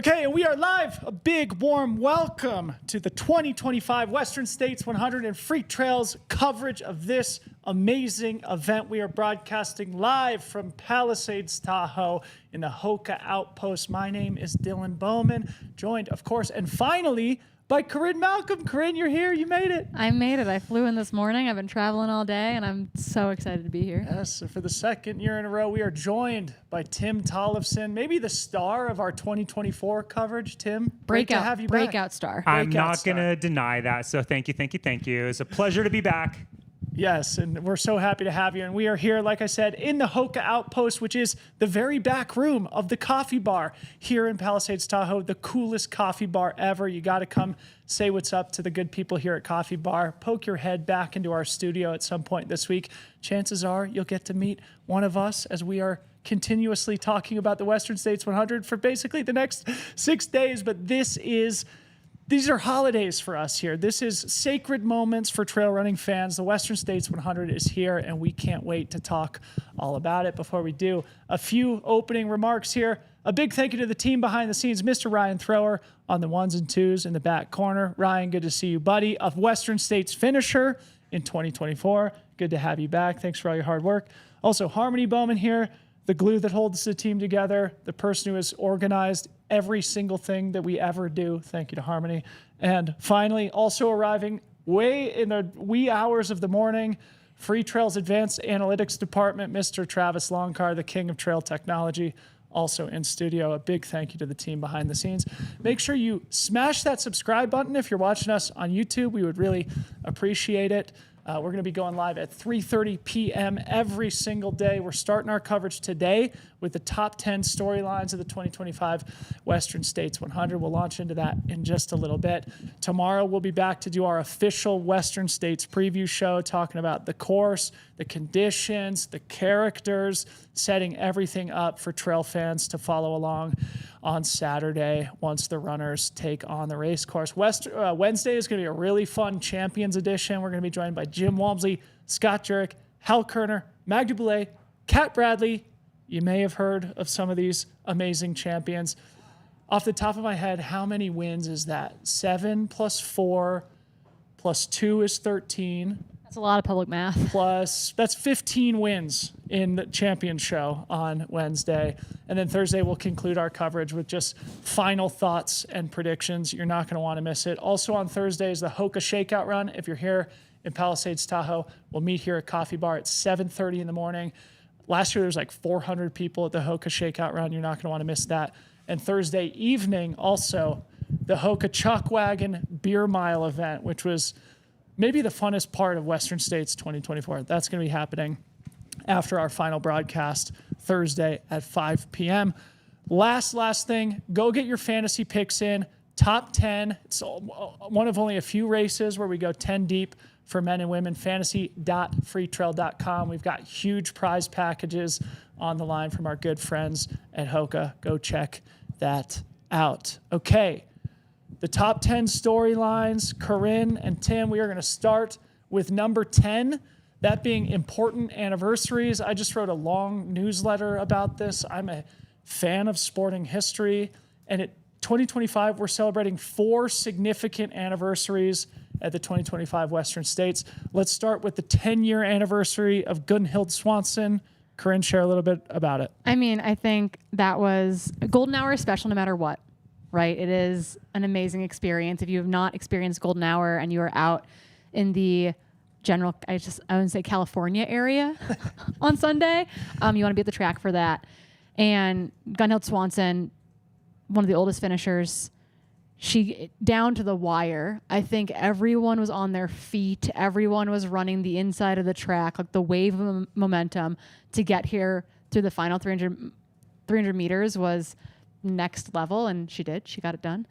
Okay, and we are live. A big, warm welcome to the 2025 Western States 100 and Freetrail's coverage of this amazing event. We are broadcasting live from Palisades, Tahoe in the Hoka Outpost. My name is Dylan Bowman, joined, of course, and finally, by Corrine Malcolm. Corrine, you're here. You made it. I made it. I flew in this morning. I've been traveling all day, and I'm so excited to be here. Yes, so for the second year in a row, we are joined by Tim Tollefson, maybe the star of our 2024 coverage. Tim, great to have you back. Breakout star. I'm not going to deny that, so thank you. It's a pleasure to be back. Yes, and we're so happy to have you. And we are here, like I said, in the Hoka Outpost, which is the very back room of the coffee bar here in Palisades, Tahoe, the coolest coffee bar ever. You got to come say what's up to the good people here at Coffee Bar. Poke your head back into our studio at some point this week. Chances are you'll get to meet one of us as we are continuously talking about the Western States 100 for basically the next 6 days. But these are holidays for us here. This is sacred moments for trail running fans. The Western States 100 is here, and we can't wait to talk all about it. Before we do, a few opening remarks here. A big thank you to the team behind the scenes, Mr. Ryan Thrower on the ones and twos in the back corner. Ryan, good to see you, buddy. A Western States finisher in 2024. Good to have you back. Thanks for all your hard work. Also, Harmony Bowman here, the glue that holds the team together, the person who has organized every single thing that we ever do. Thank you to Harmony. And finally, also arriving way in the wee hours of the morning, Freetrail's Advanced Analytics Department, Mr. Travis Longcar, the king of trail technology, also in studio. A big thank you to the team behind the scenes. Make sure you smash that subscribe button if you're watching us on YouTube. We would really appreciate it. We're going to be going live at 3:30 p.m. every single day. We're starting our coverage today with the top 10 storylines of the 2025 Western States 100. We'll launch into that in just a little bit. Tomorrow, we'll be back to do our official Western States preview show, talking about the course, the conditions, the characters, setting everything up for trail fans to follow along on Saturday once the runners take on the race course. Wednesday is going to be a really fun Champions edition. We're going to be joined by Jim Walmsley, Scott Jurich, Hal Kerner, Magda Swanson, Kat Bradley. You may have heard of some of these amazing champions. Off the top of my head, how many wins is that? 7 plus 4 plus 2 is 13. That's a lot of public math. That's 15 wins in the champion show on Wednesday. And then Thursday, we'll conclude our coverage with just final thoughts and predictions. You're not going to want to miss it. Also on Thursday is the Hoka Shakeout Run. If you're here in Palisades, Tahoe, we'll meet here at Coffee Bar at 7:30 in the morning. Last year, there was like 400 people at the Hoka Shakeout Run. You're not going to want to miss that. And Thursday evening, also, the Hoka Chalk Wagon Beer Mile event, which was maybe the funnest part of Western States 2024. That's going to be happening after our final broadcast Thursday at 5 p.m. Last thing, go get your fantasy picks in. Top 10. It's one of only a few races where we go 10 deep for men and women. Fantasy.freetrail.com. We've got huge prize packages on the line from our good friends at Hoka. Go check that out. Okay. The top 10 storylines, Corrine and Tim, we are going to start with number 10, that being important anniversaries. I just wrote a long newsletter about this. I'm a fan of sporting history, and at 2025, we're celebrating 4 significant anniversaries at the 2025 Western States. Let's start with the 10-year anniversary of Gunhild Swanson. Corrine, share a little bit about it. I mean, I think that was a golden hour special no matter what. Right? It is an amazing experience. If you have not experienced Golden Hour and you are out in the general, I wouldn't say California area on Sunday, you want to be at the track for that. And Gunhild Swanson, one of the oldest finishers, she down to the wire. I think everyone was on their feet. Everyone was running the inside of the track, like the wave of momentum to get here through the final 300 meters was next level, and she got it done.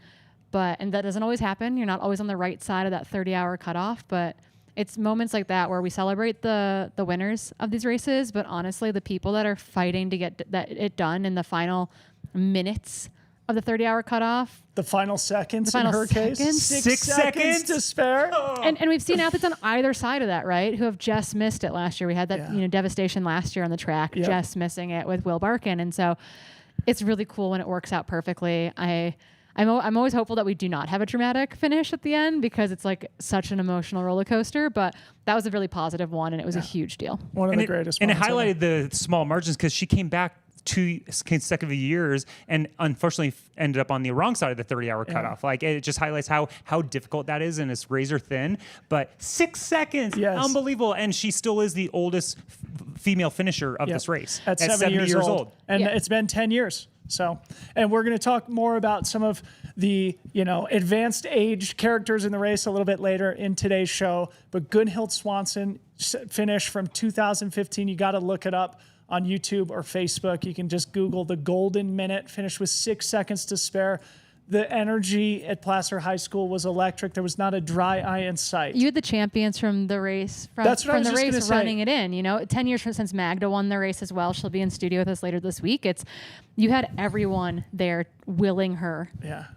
And that doesn't always happen. You're not always on the right side of that 30-hour cutoff, but it's moments like that where we celebrate the winners of these races, but honestly, the people that are fighting to get it done in the final minutes of the 30-hour cutoff. The final seconds in her case. 6 seconds to spare. Oh. And we've seen athletes on either side of that, right, who have just missed it last year. We had that devastation last year on the track, just missing it with Will Barkin. And so It's really cool when it works out perfectly. I'm always hopeful that we do not have a dramatic finish at the end because it's like such an emotional roller coaster. But that was a really positive one, and it was a huge deal. One of the greatest. And it moments highlighted ever. the small margins because she came back 2 consecutive years and unfortunately ended up on the wrong side of the 30-hour cutoff. Like it just highlights how difficult that is, and it's razor thin. But 6 seconds, unbelievable, and she still is the oldest female finisher of this race at 70 years old. And it's been 10 years. So, and we're going to talk more about some of the, advanced age characters in the race a little bit later in today's show. But Gunhild Swanson finish from 2015. You got to look it up on YouTube or Facebook. You can just Google the Golden Minute, finished with 6 seconds to spare. The energy at Placer High School was electric. There was not a dry eye in sight. You had the champions from the race, from the race running it in. 10 years since Magda won the race as well. She'll be in studio with us later this week. You had everyone there willing her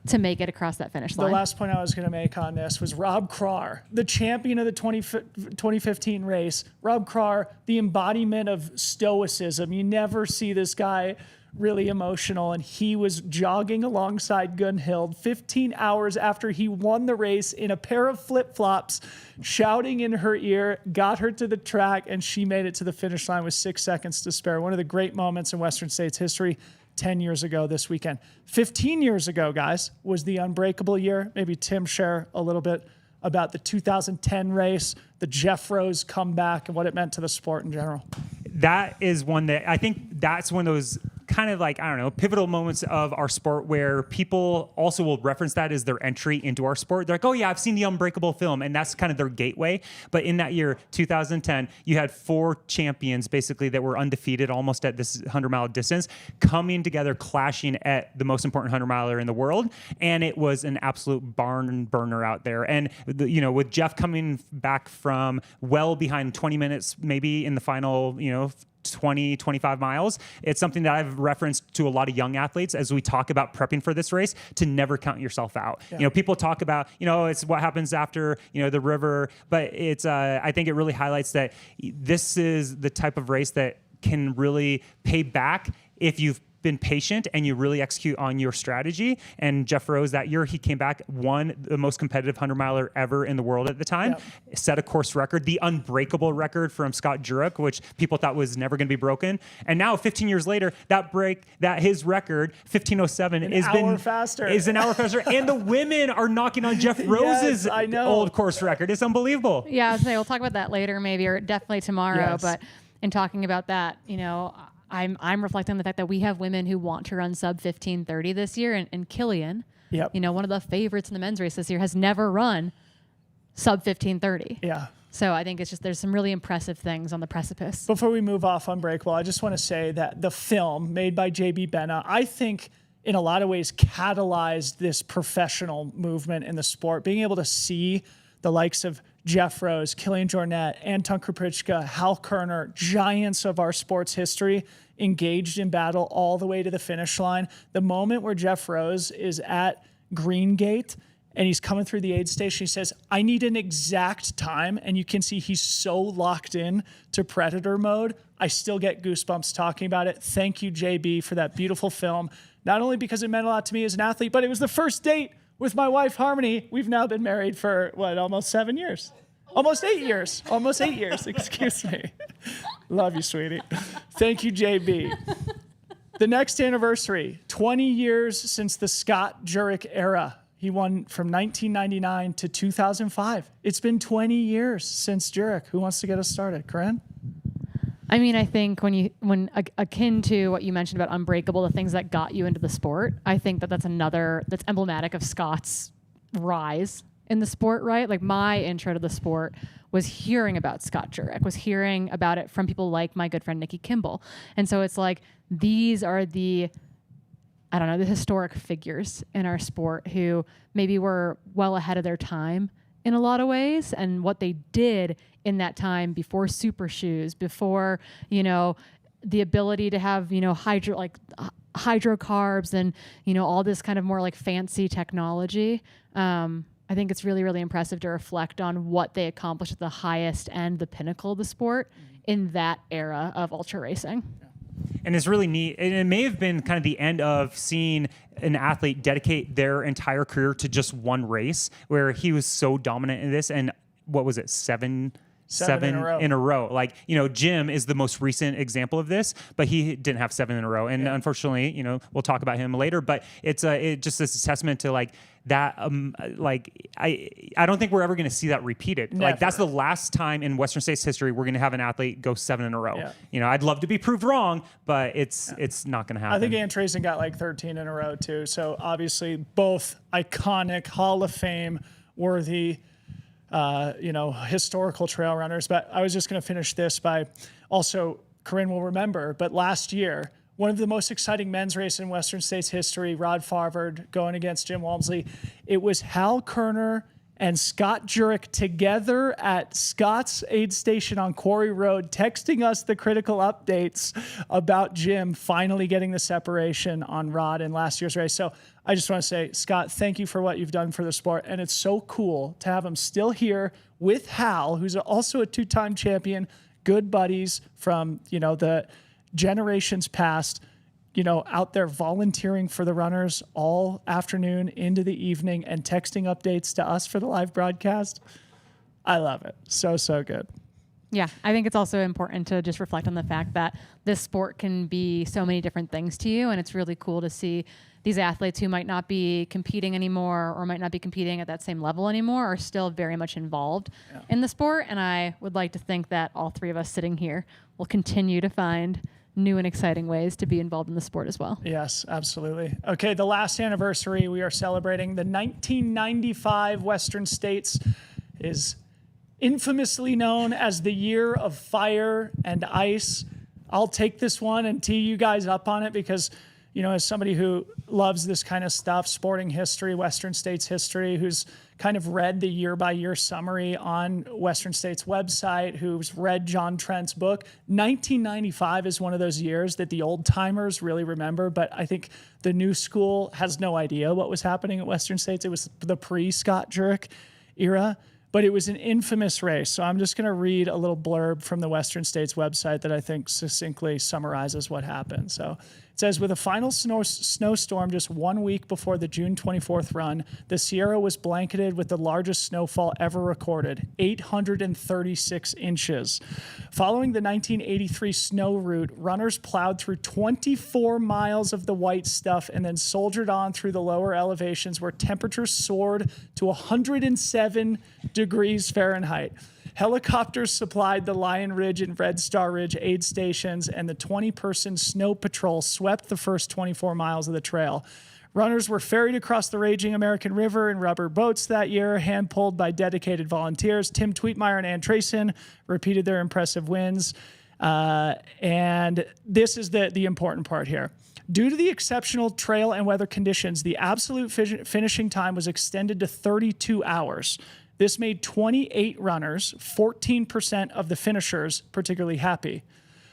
to make it across that finish line. The last point I was going to make on this was Rob Krar, the champion of the 2015 race. Rob Krar, the embodiment of stoicism. You never see this guy really emotional, and he was jogging alongside Gunhild 15 hours after he won the race in a pair of flip-flops, shouting in her ear, got her to the track, and she made it to the finish line with 6 seconds to spare. One of the great moments in Western States history 10 years ago this weekend. 15 years ago, guys, was the Unbreakable year. Maybe Tim share a little bit about the 2010 race, the Jeff Rose comeback, and what it meant to the sport in general. That is one that I think that's one of those kind of like, I don't know, pivotal moments of our sport where people also will reference that as their entry into our sport. They're like, oh yeah, I've seen the Unbreakable film, and that's kind of their gateway. But in that year, 2010, you had 4 champions basically that were undefeated almost at this 100-mile distance coming together, clashing at the most important 100-miler in the world. And it was an absolute barn burner out there. And, with Jeff coming back from well behind 20 minutes, maybe in the final, 20, 25 miles. It's something that I've referenced to a lot of young athletes as we talk about prepping for this race, to never count yourself out. Yeah. People talk about, it's what happens after, the river, but it's, I think it really highlights that this is the type of race that can really pay back if you've been patient and you really execute on your strategy. And Jeff Rose that year, he came back, won the most competitive 100-miler ever in the world at the time, set a course record, the unbreakable record from Scott Jurich, which people thought was never going to be broken. And now 15 years later, his record, 15:07, is an hour faster. And the women are knocking on Jeff Rose's old course record. It's unbelievable. Yeah, I'll say we'll talk about that later maybe, or definitely tomorrow. Yes. But in talking about that, I'm reflecting on the fact that we have women who want to run sub 15:30 this year, and Killian, one of the favorites in the men's race this year, has never run sub 15:30. Yeah. So I think there's some really impressive things on the precipice. Before we move off Unbreakable, I just want to say that the film made by JB Benna, I think in a lot of ways catalyzed this professional movement in the sport. Being able to see the likes of Jeff Rose, Killian Jarnett, Anton Krupicka, Hal Kerner, giants of our sports history, engaged in battle all the way to the finish line. The moment where Jeff Rose is at Green Gate and he's coming through the aid station, he says, I need an exact time. And you can see he's so locked in to Predator mode. I still get goosebumps talking about it. Thank you, JB, for that beautiful film. Not only because it meant a lot to me as an athlete, but it was the first date with my wife, Harmony. We've now been married for, almost 7 years? Almost 8 years. Almost 8 years. Excuse me. Love you, sweetie. Thank you, JB. The next anniversary, 20 years since the Scott Jurich era. He won from 1999 to 2005. It's been 20 years since Jurich. Who wants to get us started? Corrine? I mean, I think when akin to what you mentioned about Unbreakable, the things that got you into the sport, I think that's emblematic of Scott's rise in the sport, right? Like my intro to the sport was hearing about Scott Jurich, was hearing about it from people like my good friend Nikki Kimball. And so it's like, these are the historic figures in our sport who maybe were well ahead of their time in a lot of ways, and what they did in that time before super shoes, before, the ability to have, hydrocarbs and, all this kind of more like fancy technology. I think it's really, really impressive to reflect on what they accomplished at the highest end, the pinnacle of the sport in that era of ultra racing. And it's really neat. And it may have been kind of the end of seeing an athlete dedicate their entire career to just one race, where he was so dominant in this. And what was it, seven in a row. Like, Jim is the most recent example of this, but he didn't have 7 in a row. And unfortunately, we'll talk about him later, but it just is a testament to like that. I don't think we're ever going to see that repeated. Never. Like, that's the last time in Western States history we're going to have an athlete go 7 in a row. Yeah. I'd love to be proved wrong, but it's not going to happen. I think Ann Trason got like 13 in a row too. So obviously both iconic Hall of Fame worthy historical trail runners. But I was just going to finish this by also, Corrine will remember, but last year, one of the most exciting men's races in Western States history, Rod Farvard going against Jim Walmsley. It was Hal Kerner and Scott Jurich together at Scott's aid station on Quarry Road, texting us the critical updates about Jim finally getting the separation on Rod in last year's race. So I just want to say, Scott, thank you for what you've done for the sport. And it's so cool to have him still here with Hal, who's also a 2-time champion, good buddies from, the generations past, out there volunteering for the runners all afternoon into the evening and texting updates to us for the live broadcast. I love it. So good. Yeah, I think it's also important to just reflect on the fact that this sport can be so many different things to you, and it's really cool to see these athletes who might not be competing anymore or might not be competing at that same level anymore are still very much involved in the sport, and I would like to think that all three of us sitting here will continue to find new and exciting ways to be involved in the sport as well. Yes, absolutely. Okay, the last anniversary we are celebrating, the 1995 Western States, is infamously known as the year of fire and ice. I'll take this one and tee you guys up on it because, as somebody who loves this kind of stuff, sporting history, Western States history, who's kind of read the year-by-year summary on Western States website, who's read John Trent's book, 1995 is one of those years that the old-timers really remember, but I think the new school has no idea what was happening at Western States. It was the pre-Scott Jurich era. But it was an infamous race. So I'm just going to read a little blurb from the Western States website that I think succinctly summarizes what happened. So it says, with a final snowstorm just 1 week before the June 24th run, the Sierra was blanketed with the largest snowfall ever recorded, 836 inches. Following the 1983 snow route, runners plowed through 24 miles of the white stuff and then soldiered on through the lower elevations where temperatures soared to 107 degrees Fahrenheit. Helicopters supplied the Lion Ridge and Red Star Ridge aid stations, and the 20-person snow patrol swept the first 24 miles of the trail. Runners were ferried across the raging American River in rubber boats that year, hand-pulled by dedicated volunteers. Tim Tweetmeyer and Ann Trason repeated their impressive wins. And this is the important part here. Due to the exceptional trail and weather conditions, the absolute finishing time was extended to 32 hours. This made 28 runners, 14% of the finishers, particularly happy.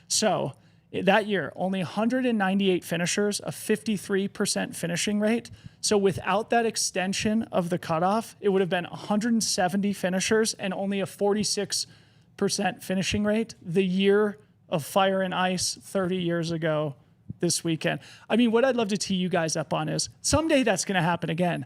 So that year, only 198 finishers, a 53% finishing rate. So without that extension of the cutoff, it would have been 170 finishers and only a 46% finishing rate. The year of fire and ice 30 years ago this weekend. I mean, what I'd love to tee you guys up on is someday that's going to happen again.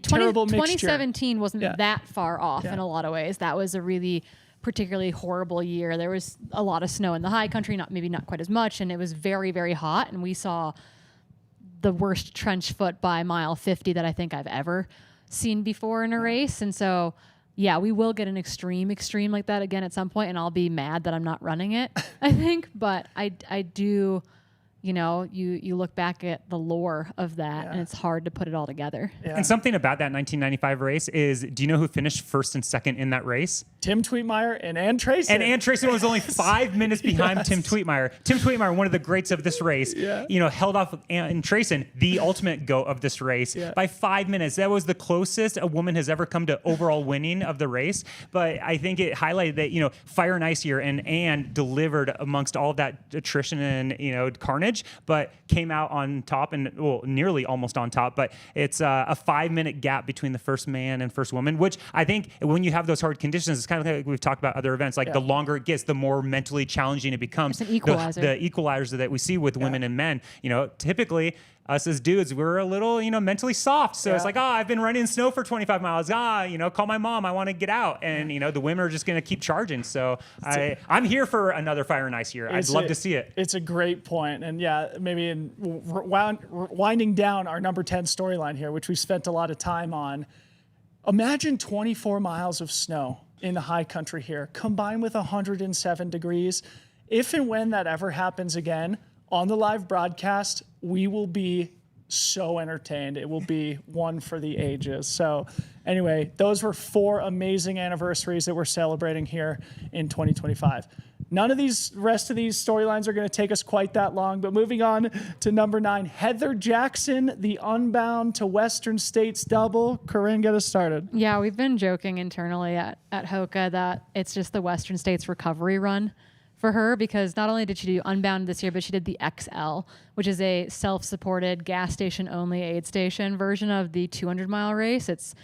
Terrible mixture. 2017 wasn't that far off in a lot of ways. That was a really particularly horrible year. There was a lot of snow in the high country, maybe not quite as much, and it was very, very hot. And we saw the worst trench foot by mile 50 that I think I've ever seen before in a race. And so, yeah, we will get an extreme like that again at some point, and I'll be mad that I'm not running it, I think. But I do... you look back at the lore of that, and it's hard to put it all together. Yeah. And something about that 1995 race is, do you know who finished first and second in that race? Tim Tweetmeyer and Ann Trason. And Ann Trason was only 5 minutes behind Tim Tweetmeyer. Tim Tweetmeyer, one of the greats of this race, held off Ann Trason, the ultimate GOAT of this race, by 5 minutes. That was the closest a woman has ever come to overall winning of the race. But I think it highlighted that, fire and ice here, and Ann delivered amongst all of that attrition and, carnage. advantage, but came out on top and nearly almost on top. But it's a 5-minute gap between the first man and first woman, which I think when you have those hard conditions, it's kind of like we've talked about other events. Like the longer it gets, the more mentally challenging it becomes. It's an equalizer. The equalizer that we see with women and men. Typically us as dudes, we're a little, mentally soft. So it's like, I've been running in snow for 25 miles. Call my mom. I want to get out. And, the women are just going to keep charging. So I'm here for another Fire and Ice year. I'd love to see it. It's a great point. And maybe in winding down our number 10 storyline here, which we spent a lot of time on, imagine 24 miles of snow in the high country here, combined with 107 degrees. If and when that ever happens again, on the live broadcast, we will be so entertained. It will be one for the ages. So anyway, those were 4 amazing anniversaries that we're celebrating here in 2025. None of these rest of these storylines are going to take us quite that long, but moving on to number 9, Heather Jackson, the Unbound to Western States double. Corrine, get us started. Yeah, we've been joking internally at Hoka that it's just the Western States recovery run for her, because not only did she do Unbound this year, but she did the XL, which is a self-supported gas station only aid station version of the 200-mile race. It's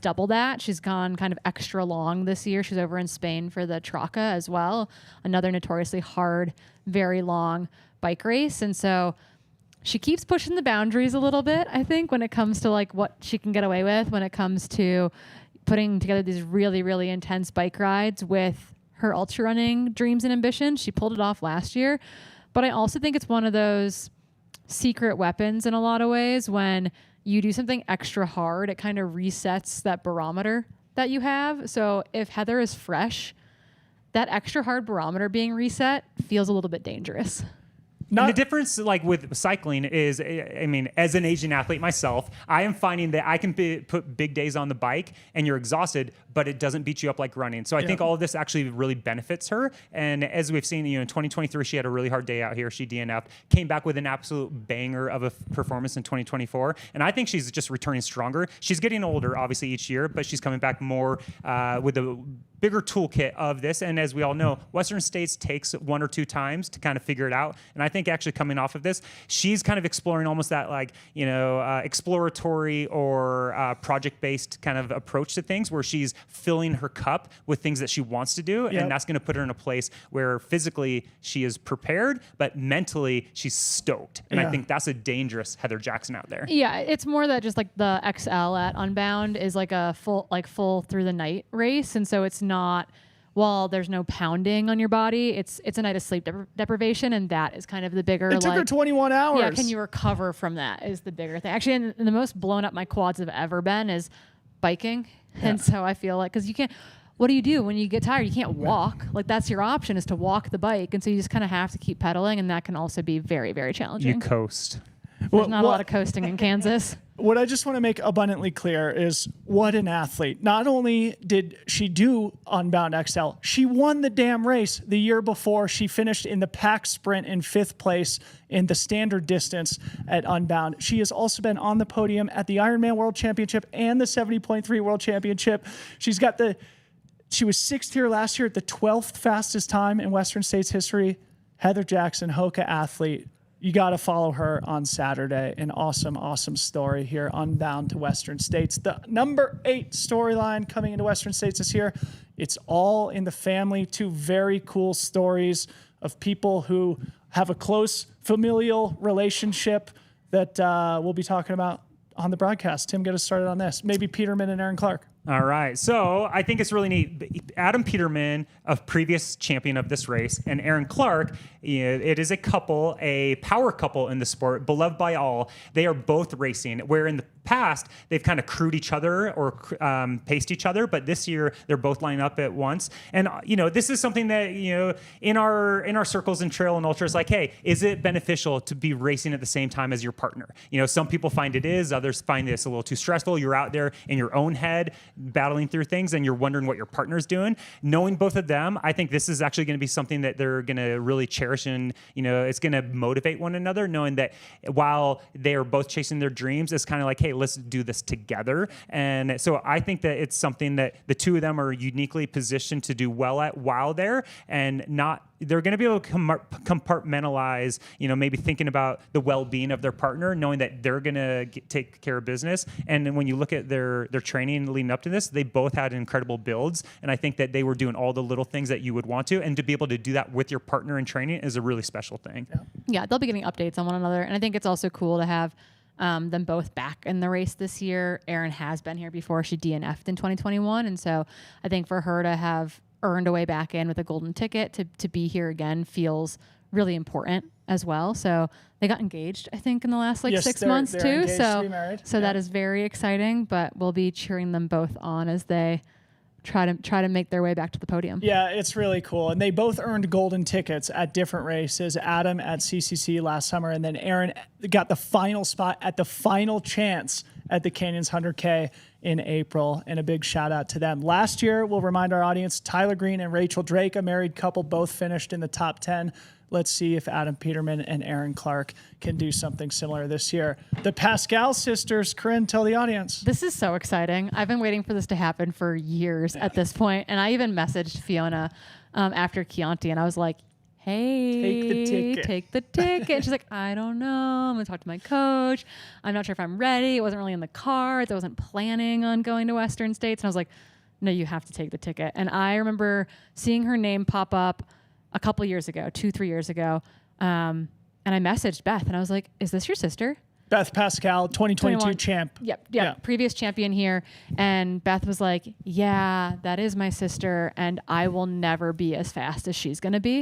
double that. She's gone kind of extra long this year. She's over in Spain for the Traca as well, another notoriously hard, very long bike race. And so she keeps pushing the boundaries a little bit, I think, when it comes to like what she can get away with, when it comes to putting together these really, really intense bike rides with her ultra running dreams and ambitions. She pulled it off last year, but I also think it's one of those secret weapons in a lot of ways. When you do something extra hard, it kind of resets that barometer that you have. So if Heather is fresh, that extra hard barometer being reset feels a little bit dangerous. And the difference, like with cycling, is, as an Asian athlete myself, I am finding that I can put big days on the bike and you're exhausted, but it doesn't beat you up like running. So I think all of this actually really benefits her. And as we've seen, in 2023, she had a really hard day out here. She DNF'd, came back with an absolute banger of a performance in 2024. And I think she's just returning stronger. She's getting older, obviously, each year, but she's coming back more with a bigger toolkit of this. And as we all know, Western States takes 1 or 2 times to kind of figure it out. And I think actually coming off of this, she's kind of exploring almost that exploratory or project-based kind of approach to things, where she's filling her cup with things that she wants to do. And that's going to put her in a place where physically she is prepared, but mentally she's stoked. And I think that's a dangerous Heather Jackson out there. Yeah, it's more that just like the XL at Unbound is like a full through the night race. And so it's not, while there's no pounding on your body, it's a night of sleep deprivation, and that is kind of the bigger. It took her 21 hours. Yeah, can you recover from that is the bigger thing. Actually, and the most blown up my quads have ever been is biking. And so I feel like, because you can't, what do you do when you get tired? You can't walk. Like, that's your option, is to walk the bike. And so you just kind of have to keep pedaling, and that can also be very, very challenging. You coast. There's not a lot of coasting in Kansas. What I just want to make abundantly clear is what an athlete. Not only did she do Unbound XL, she won the damn race the year before. She finished in the pack sprint in 5th place in the standard distance at Unbound. She has also been on the podium at the Ironman World Championship and the 70.3 World Championship. She was 6th here last year at the 12th fastest time in Western States history. Heather Jackson, Hoka athlete. You got to follow her on Saturday. An awesome, awesome story here, Unbound to Western States. The number 8 storyline coming into Western States this year. It's all in the family. 2 very cool stories of people who have a close familial relationship that we'll be talking about on the broadcast. Tim, get us started on this. Maybe Peterman and Aaron Clark. All right. So I think it's really neat. Adam Peterman, a previous champion of this race, and Aaron Clark, it is a couple, a power couple in the sport, beloved by all. They are both racing, where in the past they've kind of crewed each other or paced each other, but this year they're both lining up at once. And this is something that in our circles in trail and ultra, is like, hey, is it beneficial to be racing at the same time as your partner? Some people find it is, others find this a little too stressful. You're out there in your own head battling through things, and you're wondering what your partner's doing. Knowing both of them, I think this is actually going to be something that they're going to really cherish, and it's going to motivate one another, knowing that while they are both chasing their dreams, it's kind of like, hey, let's do this together. And so I think that it's something that the two of them are uniquely positioned to do well at while there, and not they're going to be able to compartmentalize, maybe thinking about the well-being of their partner, knowing that they're going to take care of business. And then when you look at their training leading up to this, they both had incredible builds. And I think that they were doing all the little things that you would want to. And to be able to do that with your partner in training is a really special thing. Yeah, they'll be giving updates on one another. And I think it's also cool to have them both back in the race this year. Erin has been here before. She DNF'd in 2021. And so I think for her to have earned a way back in with a golden ticket to be here again feels really important as well. So they got engaged, I think, in the last 6 months too. So that is very exciting, but we'll be cheering them both on as they try to make their way back to the podium. Yeah, it's really cool. And they both earned golden tickets at different races. Adam at CCC last summer, and then Erin got the final spot at the final chance at the Canyons 100K in April, and a big shout out to them. Last year, we'll remind our audience, Tyler Green and Rachel Drake, a married couple, both finished in the top 10. Let's see if Adam Peterman and Erin Clark can do something similar this year. The Pascal sisters, Corrine, tell the audience. This is so exciting. I've been waiting for this to happen for years at this point, and I even messaged Fiona after Chianti, and I was like, hey, take the ticket. And she's like, I don't know. I'm going to talk to my coach. I'm not sure if I'm ready. It wasn't really in the cards. I wasn't planning on going to Western States. And I was like, no, you have to take the ticket. And I remember seeing her name pop up a couple years ago, 2-3 years ago. And I messaged Beth and I was like, is this your sister? Beth Pascal, 2022 champ. Yep. Previous champion here. And Beth was like, yeah, that is my sister. And I will never be as fast as she's going to be.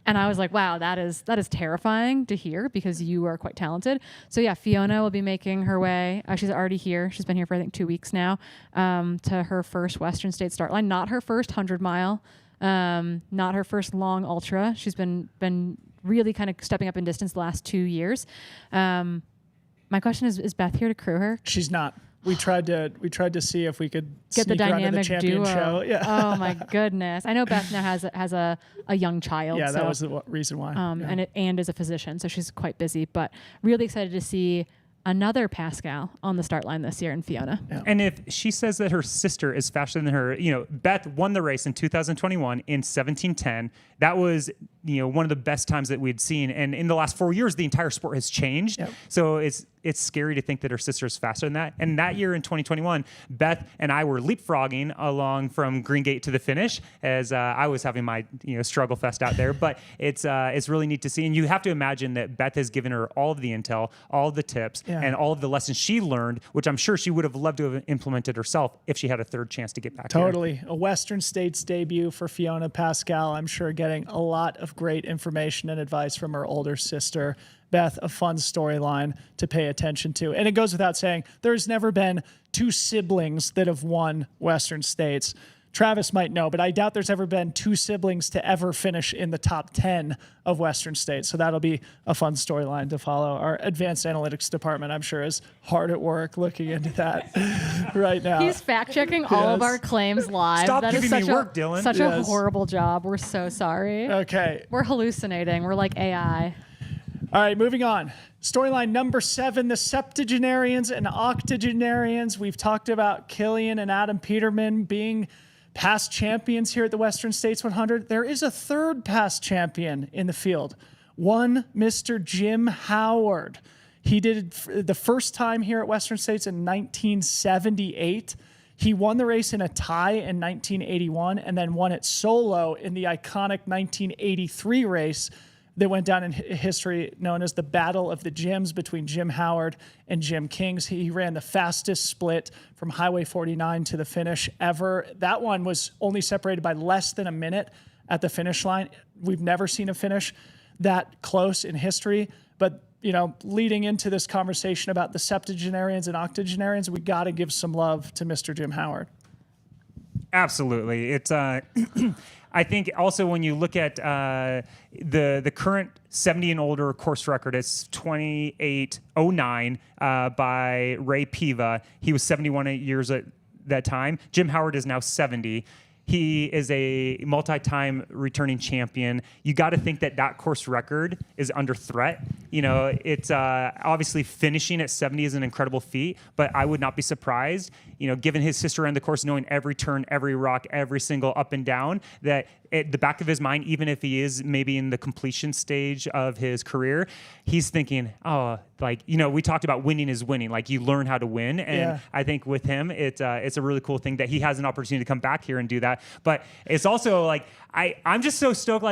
And I was like, wow, that is terrifying to hear because you are quite talented. So yeah, Fiona will be making her way. She's already here. She's been here for, I think, 2 weeks now, to her first Western States start line. Not her first 100-mile, not her first long ultra. She's been really kind of stepping up in distance the last 2 years. My question is Beth here to crew her? She's not. We tried to see if we could get the dynamic champion duo. Show. Yeah. Oh my goodness. I know Beth now has a young child. Yeah, that was the reason why. And is a physician, so she's quite busy. But really excited to see another Pascal on the start line this year in Fiona. Yeah. And if she says that her sister is faster than her, Beth won the race in 2021 in 17:10. That was, one of the best times that we'd seen. And in the last 4 years, the entire sport has changed. Yep. So it's scary to think that her sister is faster than that. And that year in 2021, Beth and I were leapfrogging along from Green Gate to the finish as I was having my struggle fest out there. But it's really neat to see. And you have to imagine that Beth has given her all of the intel, all of the tips, and all of the lessons she learned, which I'm sure she would have loved to have implemented herself if she had a third chance to get back Totally. here. A Western States debut for Fiona Pascal. I'm sure getting a lot of great information and advice from her older sister. Beth, a fun storyline to pay attention to. And it goes without saying, there's never been two siblings that have won Western States. Travis might know, but I doubt there's ever been two siblings to ever finish in the top 10 of Western States. So that'll be a fun storyline to follow. Our advanced analytics department, I'm sure, is hard at work looking into that right now. He's fact-checking all of our claims live. Stop giving me work, Dylan. Such a horrible job. We're so sorry. Okay. We're hallucinating. We're like AI. All right, moving on. Storyline number 7, the Septuagenarians and Octogenarians. We've talked about Killian and Adam Peterman being past champions here at the Western States 100. There is a third past champion in the field, one Mr. Jim Howard. He did it the first time here at Western States in 1978. He won the race in a tie in 1981 and then won it solo in the iconic 1983 race that went down in history known as the Battle of the Jims between Jim Howard and Jim Kings. He ran the fastest split from Highway 49 to the finish ever. That one was only separated by less than a minute at the finish line. We've never seen a finish that close in history. But, leading into this conversation about the Septuagenarians and Octogenarians, we got to give some love to Mr. Jim Howard. Absolutely. It's I think also when you look at the current 70 and older course record, it's 28:09 by Ray Piva. He was 71 years at that time. Jim Howard is now 70. He is a multi-time returning champion. You got to think that course record is under threat. it's obviously finishing at 70 is an incredible feat, but I would not be surprised, given his history on the course, knowing every turn, every rock, every single up and down, that at the back of his mind, even if he is maybe in the completion stage of his career, he's thinking, we talked about winning is winning. Like, you learn how to win. And I think with him, it's a really cool thing that he has an opportunity to come back here and do that. But it's also like, I'm just so stoked,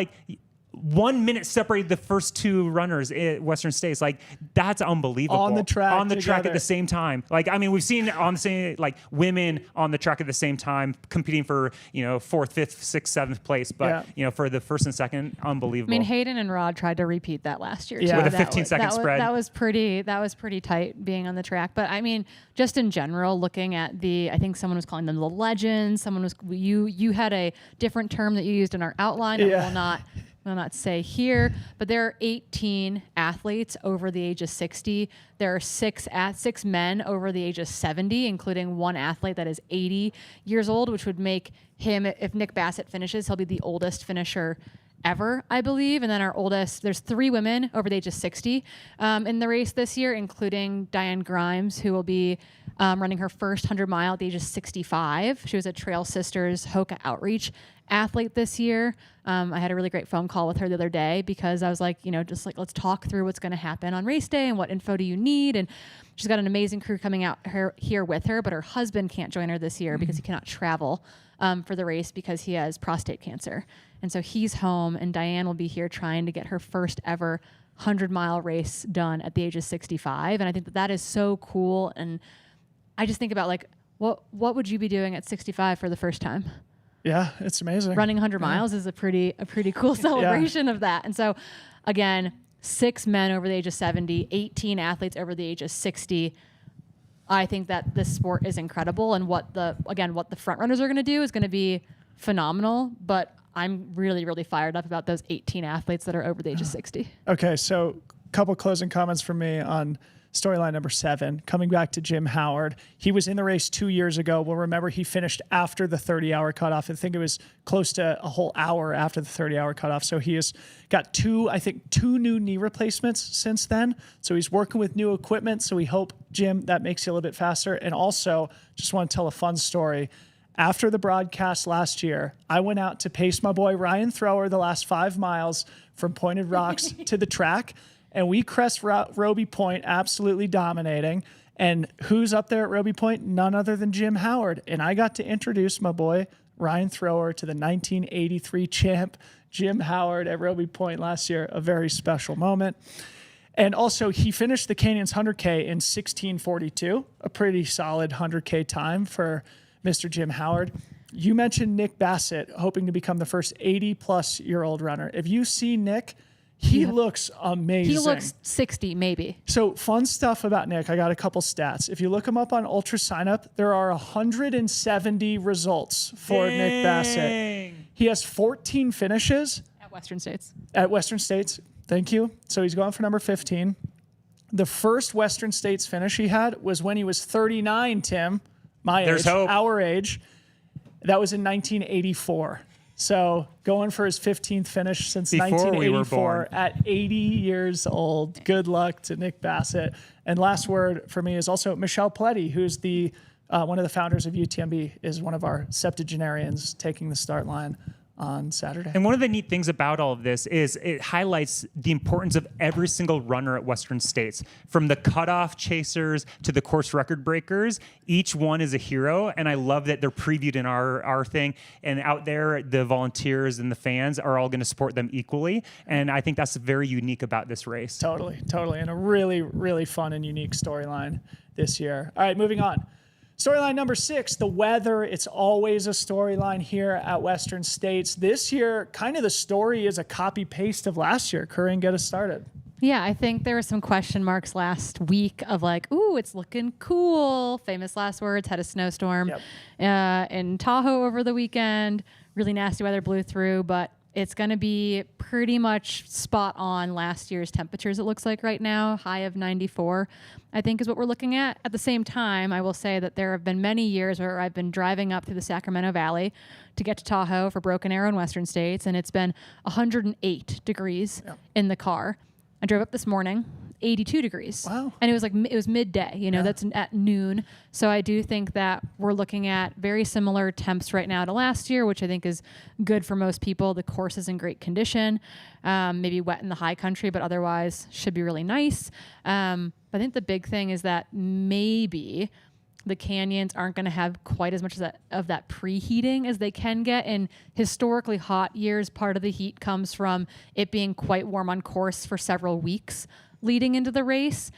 1 minute separated the first two runners at Western States. Like, that's unbelievable. On the track at the same time. We've seen on the same, women on the track at the same time competing for, 4th, 5th, 6th, 7th place. But, for the first and second, unbelievable. I mean, Hayden and Rod tried to repeat that last year. Yeah. Too. With a 15-second spread. That was pretty tight being on the track. But I mean, just in general, looking at I think someone was calling them the legends. You had a different term that you used in our outline. Yeah. Will not say here, but there are 18 athletes over the age of 60. There are six men over the age of 70, including one athlete that is 80 years old, which would make him, if Nick Bassett finishes, he'll be the oldest finisher ever, I believe. And then there's 3 women over the age of 60 in the race this year, including Diane Grimes, who will be running her first 100 mile at the age of 65. She was a Trail Sisters Hoka Outreach athlete this year. I had a really great phone call with her the other day because I was like, let's talk through what's going to happen on race day and what info do you need. And she's got an amazing crew coming out here with her, but her husband can't join her this year because he cannot travel for the race because he has prostate cancer. And so he's home, and Diane will be here trying to get her first ever 100-mile race done at the age of 65. And I think that is so cool. And I just think about what would you be doing at 65 for the first time? Yeah, it's amazing. Running 100 miles is a pretty cool celebration of that. And so, again, 6 men over the age of 70, 18 athletes over the age of 60. I think that this sport is incredible, and what the front runners are going to do is going to be phenomenal. But I'm really, really fired up about those 18 athletes that are over the age of 60. Okay, so a couple closing comments from me on storyline number 7, coming back to Jim Howard. He was in the race 2 years ago. We'll remember he finished after the 30-hour cutoff. I think it was close to a whole hour after the 30-hour cutoff. So he has got two new knee replacements since then. So he's working with new equipment. So we hope, Jim, that makes you a little bit faster. And also, just want to tell a fun story. After the broadcast last year, I went out to pace my boy Ryan Thrower the last 5 miles from Pointed Rocks to the track. And we crest Roby Point, absolutely dominating. And who's up there at Roby Point? None other than Jim Howard. And I got to introduce my boy Ryan Thrower to the 1983 champ, Jim Howard, at Roby Point last year. A very special moment. And also, he finished the Canyons 100K in 16:42, a pretty solid 100K time for Mr. Jim Howard. You mentioned Nick Bassett hoping to become the first 80-plus-year-old runner. If you see Nick, he looks amazing. He looks 60, maybe. So fun stuff about Nick. I got a couple stats. If you look him up on Ultra Signup, there are 170 results for Nick Bassett. He has 14 finishes. At Western States. At Western States. Thank you. So he's going for number 15. The first Western States finish he had was when he was 39, Tim. There's hope. Our age. That was in 1984. So going for his 15th finish since 1984 at 80 years old. Good luck to Nick Bassett. And last word for me is also Michelle Pletty, who's the one of the founders of UTMB, is one of our septuagenarians taking the start line on Saturday. And one of the neat things about all of this is it highlights the importance of every single runner at Western States. From the cutoff chasers to the course record breakers, each one is a hero. And I love that they're previewed in our thing. And out there, the volunteers and the fans are all going to support them equally. And I think that's very unique about this race. Totally. And a really, really fun and unique storyline this year. All right, moving on. Storyline number 6, the weather. It's always a storyline here at Western States. This year, kind of the story is a copy-paste of last year. Corrine, get us started. Yeah, I think there were some question marks last week of ooh, it's looking cool. Famous last words, had a snowstorm in Tahoe over the weekend. Really nasty weather blew through, but it's going to be pretty much spot on last year's temperatures, it looks like right now. High of 94, I think, is what we're looking at. At the same time, I will say that there have been many years where I've been driving up through the Sacramento Valley to get to Tahoe for Broken Arrow in Western States, and it's been 108 degrees in the car. I drove up this morning, 82 degrees. Wow. And it was midday, that's at noon. So I do think that we're looking at very similar temps right now to last year, which I think is good for most people. The course is in great condition, maybe wet in the high country, but otherwise should be really nice. I think the big thing is that maybe the canyons aren't going to have quite as much of that preheating as they can get in historically hot years. Part of the heat comes from it being quite warm on course for several weeks leading into the race.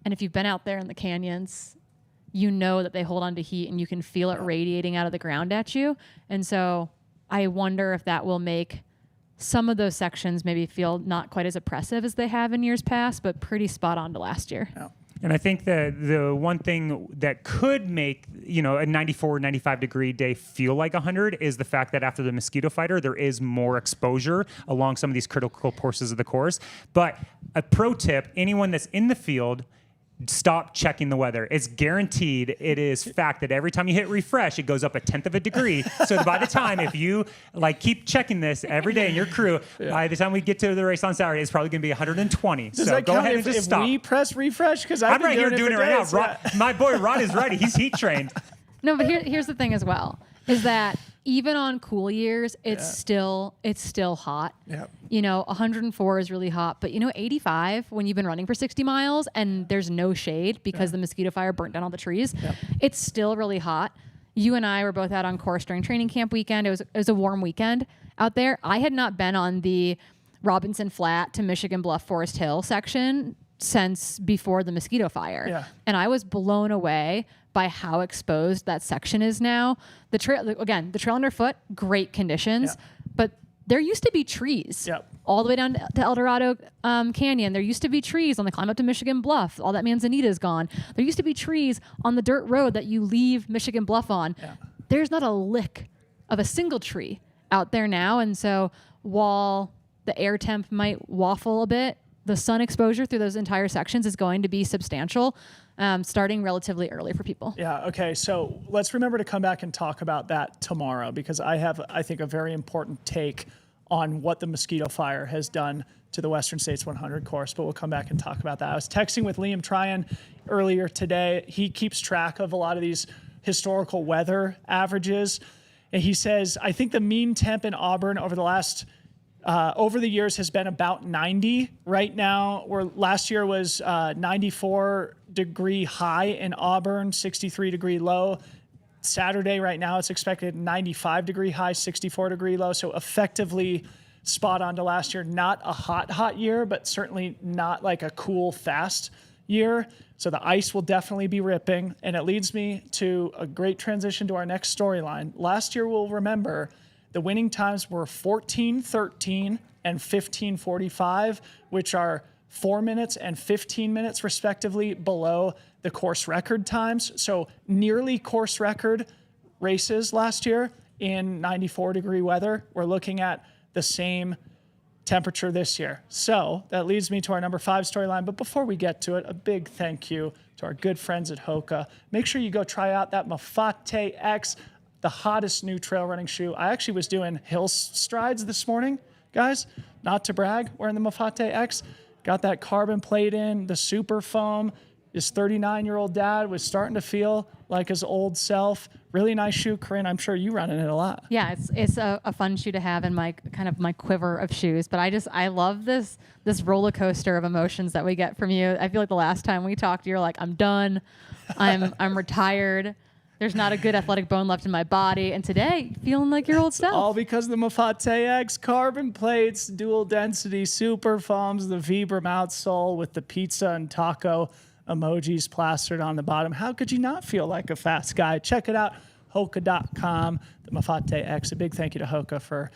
And if you've been out there in the canyons, you know that they hold on to heat and you can feel it radiating out of the ground at you. And so I wonder if that will make some of those sections maybe feel not quite as oppressive as they have in years past, but pretty spot on to last year. Yeah. And I think that the one thing that could make, a 94, 95 degree day feel like 100 is the fact that after the mosquito fighter, there is more exposure along some of these critical portions of the course. But a pro tip, anyone that's in the field, stop checking the weather. It's guaranteed. It is fact that every time you hit refresh, it goes up 1/10 of a degree. So by the time, if you keep checking this every day in your crew, by the time we get to the race on Saturday, it's probably going to be 120. Does so that go count ahead and just if stop. we press refresh? Because I'm right here doing it right now. Rod, my boy Rod is ready. He's heat trained. No, but here's the thing as well, is that even on cool years, it's still hot. Yep. 104 is really hot, but 85 when you've been running for 60 miles and there's no shade because the mosquito fire burnt down all the trees, it's still really hot. You and I were both out on course during training camp weekend. It was a warm weekend out there. I had not been on the Robinson Flat to Michigan Bluff Forest Hill section since before the mosquito fire. Yeah. And I was blown away by how exposed that section is now. The trail underfoot, great conditions, but there used to be trees all the way down to El Dorado Canyon. There used to be trees on the climb up to Michigan Bluff. All that manzanita is gone. There used to be trees on the dirt road that you leave Michigan Bluff on. Yeah. There's not a lick of a single tree out there now. And so while the air temp might waffle a bit, the sun exposure through those entire sections is going to be substantial, starting relatively early for people. Yeah, okay. So let's remember to come back and talk about that tomorrow, because I have, I think, a very important take on what the mosquito fire has done to the Western States 100 course, but we'll come back and talk about that. I was texting with Liam Tryon earlier today. He keeps track of a lot of these historical weather averages, and he says, I think the mean temp in Auburn over the years has been about 90. Right now, last year was 94 degree high in Auburn, 63 degree low. Saturday right now it's expected 95 degree high, 64 degree low. So effectively spot on to last year. Not a hot year, but certainly not like a cool, fast year. So the ice will definitely be ripping. And it leads me to a great transition to our next storyline. Last year, we'll remember, the winning times were 14:13 and 15:45, which are 4 minutes and 15 minutes respectively below the course record times. So nearly course record races last year in 94 degree weather. We're looking at the same temperature this year. So that leads me to our number 5 storyline. But before we get to it, a big thank you to our good friends at Hoka. Make sure you go try out that Mafate X, the hottest new trail running shoe. I actually was doing hill strides this morning, guys. Not to brag, wearing the Mafate X. Got that carbon plate in, the super foam. His 39-year-old dad was starting to feel like his old self. Really nice shoe, Corrine. I'm sure you run in it a lot. Yeah, it's a fun shoe to have in my quiver of shoes. But I love this roller coaster of emotions that we get from you. I feel like the last time we talked, you're like, I'm done. I'm retired. There's not a good athletic bone left in my body. And today, feeling like your old self. All because of the Mafate X, carbon plates, dual density, super foams, the Vibram outsole with the pizza and taco emojis plastered on the bottom. How could you not feel like a fast guy? Check it out, Hoka.com, the Mafate X. A big thank you to Hoka for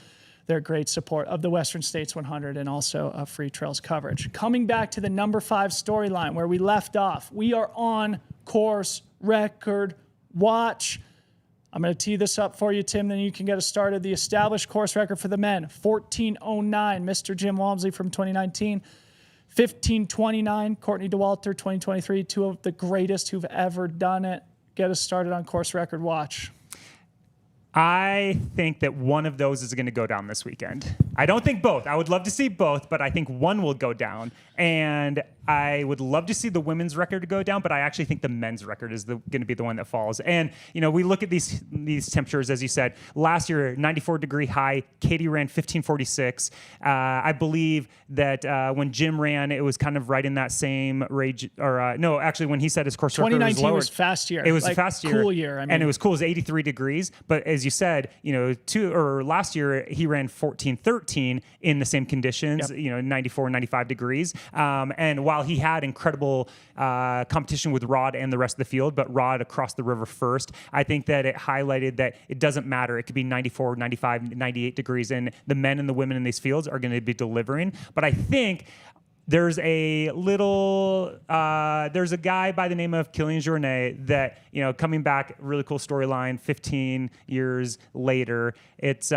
their great support of the Western States 100 and also of Freetrail's coverage. Coming back to the number 5 storyline where we left off, we are on course record watch. I'm going to tee this up for you, Tim, then you can get us started. The established course record for the men, 14:09, Mr. Jim Walmsley from 2019. 15:29, Courtney DeWalter, 2023, two of the greatest who've ever done it. Get us started on course record watch. I think that one of those is going to go down this weekend. I don't think both. I would love to see both, but I think one will go down. And I would love to see the women's record go down, but I actually think the men's record is going to be the one that falls. And, we look at these temperatures, as you said. Last year, 94-degree high. Katie ran 15:46. I believe that when Jim ran, it was kind of right in that same range. Or no, actually, when he set his course record, 2019 was fast year. It was a fast year. Cool year. And it was cool. It was 83 degrees. But as you said, last year, he ran 14:13 in the same conditions, 94, 95 degrees. And while he had incredible competition with Rod and the rest of the field, but Rod across the river first, I think that it highlighted that it doesn't matter. It could be 94, 95, 98 degrees, and the men and the women in these fields are going to be delivering. But I think there's a guy by the name of Killian Jarnett that, coming back, really cool storyline, 15 years later. It's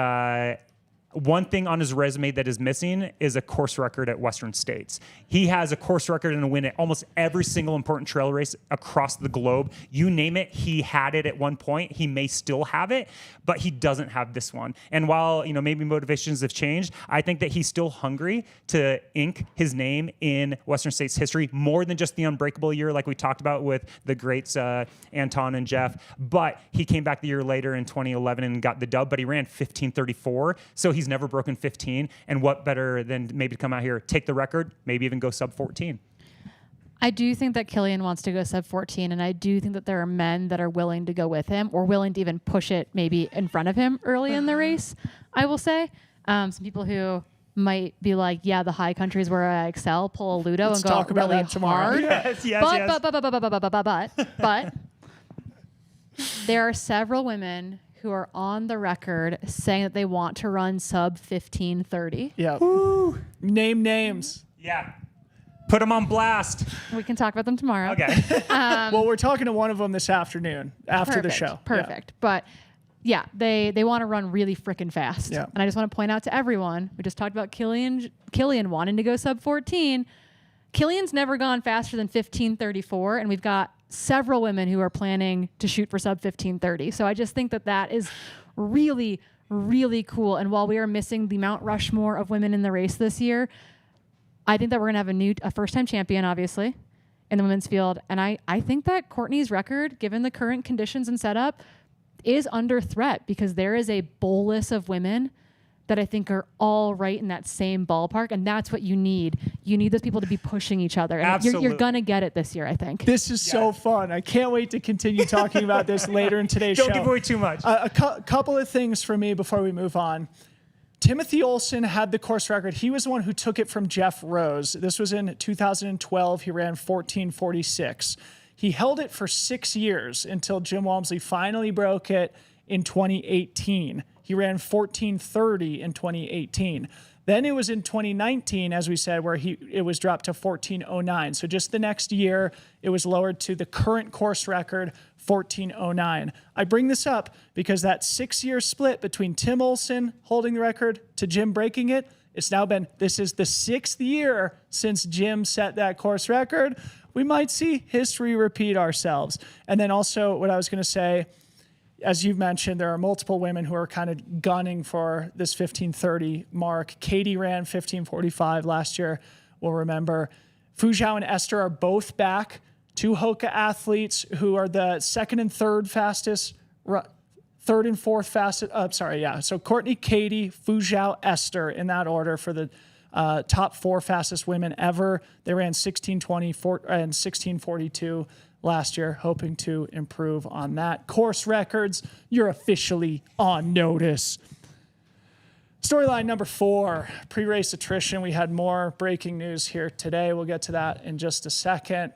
one thing on his resume that is missing is a course record at Western States. He has a course record and a win at almost every single important trail race across the globe. You name it, he had it at one point. He may still have it, but he doesn't have this one. And while, maybe motivations have changed, I think that he's still hungry to ink his name in Western States history more than just the unbreakable year like we talked about with the greats Anton and Jeff. But he came back the year later in 2011 and got the dub, but he ran 15:34. So he's never broken 15, and what better than maybe to come out here, take the record, maybe even go sub 14. I do think that Killian wants to go sub 14, and I do think that there are men that are willing to go with him or willing to even push it maybe in front of him early in the race, I will say. Some people who might be like, yeah, the high countries where I excel, pull a Ludo and go really hard. But there are several women who are on the record saying that they want to run sub 15:30. Yeah. Woo. Name names. Yeah. Put them on blast. We can talk about them tomorrow. Okay. Well, we're talking to one of them this afternoon after the show. Perfect. Yeah. But yeah, they want to run really freaking fast. Yeah. And I just want to point out to everyone, we just talked about Killian wanting to go sub 14. Killian's never gone faster than 15:34, and we've got several women who are planning to shoot for sub 15:30. So I just think that is really, really cool. And while we are missing the Mount Rushmore of women in the race this year, I think that we're going to have a first-time champion, obviously, in the women's field. And I think that Courtney's record, given the current conditions and setup, is under threat because there is a bolus of women that I think are all right in that same ballpark, and that's what you need. You need those people to be pushing each other. And you're going to get it this year, I think. This is so fun. I can't wait to continue talking about this later in today's show. Don't give away too much. A couple of things for me before we move on. Timothy Olson had the course record. He was the one who took it from Jeff Rose. This was in 2012. He ran 14:46. He held it for 6 years until Jim Walmsley finally broke it in 2018. He ran 14:30 in 2018. Then it was in 2019, as we said, where it was dropped to 14:09. So just the next year, it was lowered to the current course record, 14:09. I bring this up because that 6-year split between Tim Olson holding the record to Jim breaking it, this is the 6th year since Jim set that course record. We might see history repeat ourselves. And then also what I was going to say, as you've mentioned, there are multiple women who are kind of gunning for this 15:30 mark. Katie ran 15:45 last year, we'll remember. Fuzhou and Esther are both back. 2 Hoka athletes who are the second and third and fourth fastest. So Courtney, Katie, Fuzhou, Esther in that order for the top 4 fastest women ever. They ran 16:20 and 16:42 last year, hoping to improve on that. Course records, you're officially on notice. Storyline number 4, pre-race attrition. We had more breaking news here today. We'll get to that in just a second.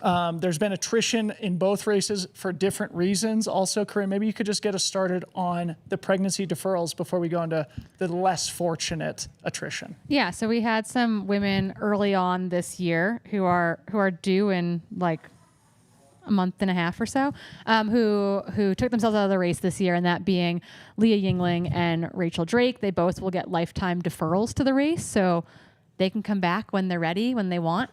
There's been attrition in both races for different reasons. Also, Corrine, maybe you could just get us started on the pregnancy deferrals before we go into the less fortunate attrition. Yeah, so we had some women early on this year who are due in like a month and a half or so, who took themselves out of the race this year, and that being Leah Yingling and Rachel Drake. They both will get lifetime deferrals to the race. So they can come back when they're ready, when they want.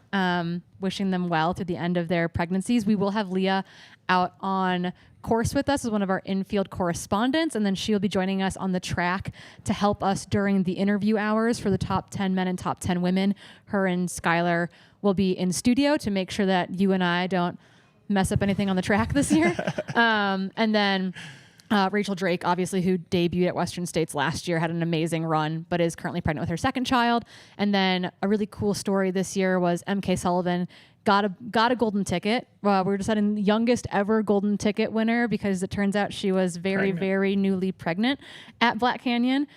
Wishing them well through the end of their pregnancies. We will have Leah out on course with us as one of our infield correspondents, and then she'll be joining us on the track to help us during the interview hours for the top 10 men and top 10 women. Her and Skylar will be in studio to make sure that you and I don't mess up anything on the track this year. And then Rachel Drake, obviously, who debuted at Western States last year, had an amazing run, but is currently pregnant with her second child. And then a really cool story this year was MK Sullivan got a golden ticket. We deciding the youngest ever golden ticket winner, because it turns out she was very newly pregnant at Black Canyon.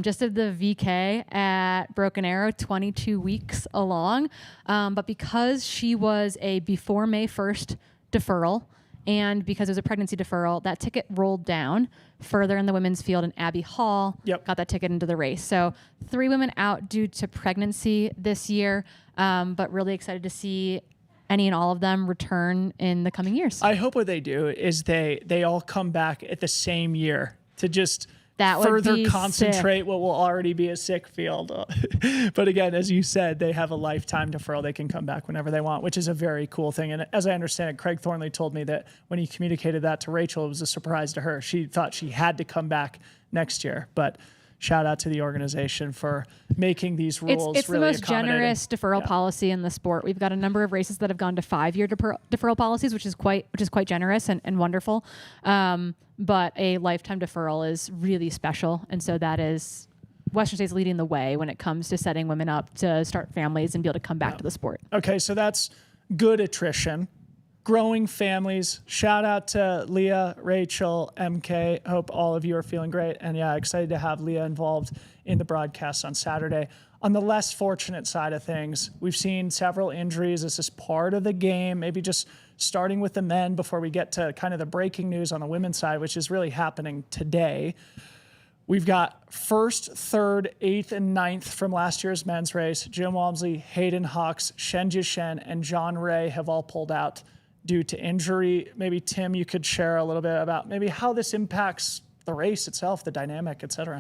Just did the VK at Broken Arrow, 22 weeks along. But because she was a before May 1st deferral, and because it was a pregnancy deferral, that ticket rolled down further in the women's field, and Abby Hall got that ticket into the race. So 3 women out due to pregnancy this year, but really excited to see any and all of them return in the coming years. I hope what they do is they all come back at the same year to just that further concentrate what will already be a sick field. But again, as you said, they have a lifetime deferral. They can come back whenever they want, which is a very cool thing. And as I understand it, Craig Thornley told me that when he communicated that to Rachel, it was a surprise to her. She thought she had to come back next year. But shout out to the organization for making these rules it's really the most generous deferral policy in the sport. We've got a number of races that have gone to 5-year deferral policies, which is quite generous and wonderful. But a lifetime deferral is really special, and so that is Western State's leading the way when it comes to setting women up to start families and be able to come back to the sport. Okay, so that's good attrition. Growing families. Shout out to Leah, Rachel, MK. Hope all of you are feeling great. And yeah, excited to have Leah involved in the broadcast on Saturday. On the less fortunate side of things, we've seen several injuries. This is part of the game. Maybe just starting with the men before we get to kind of the breaking news on the women's side, which is really happening today. We've got 1st, 3rd, 8th, and 9th from last year's men's race. Jim Walmsley, Hayden Hawks, Shen Jishen, and John Ray have all pulled out due to injury. Maybe, Tim, you could share a little bit about maybe how this impacts the race itself, the dynamic, et cetera.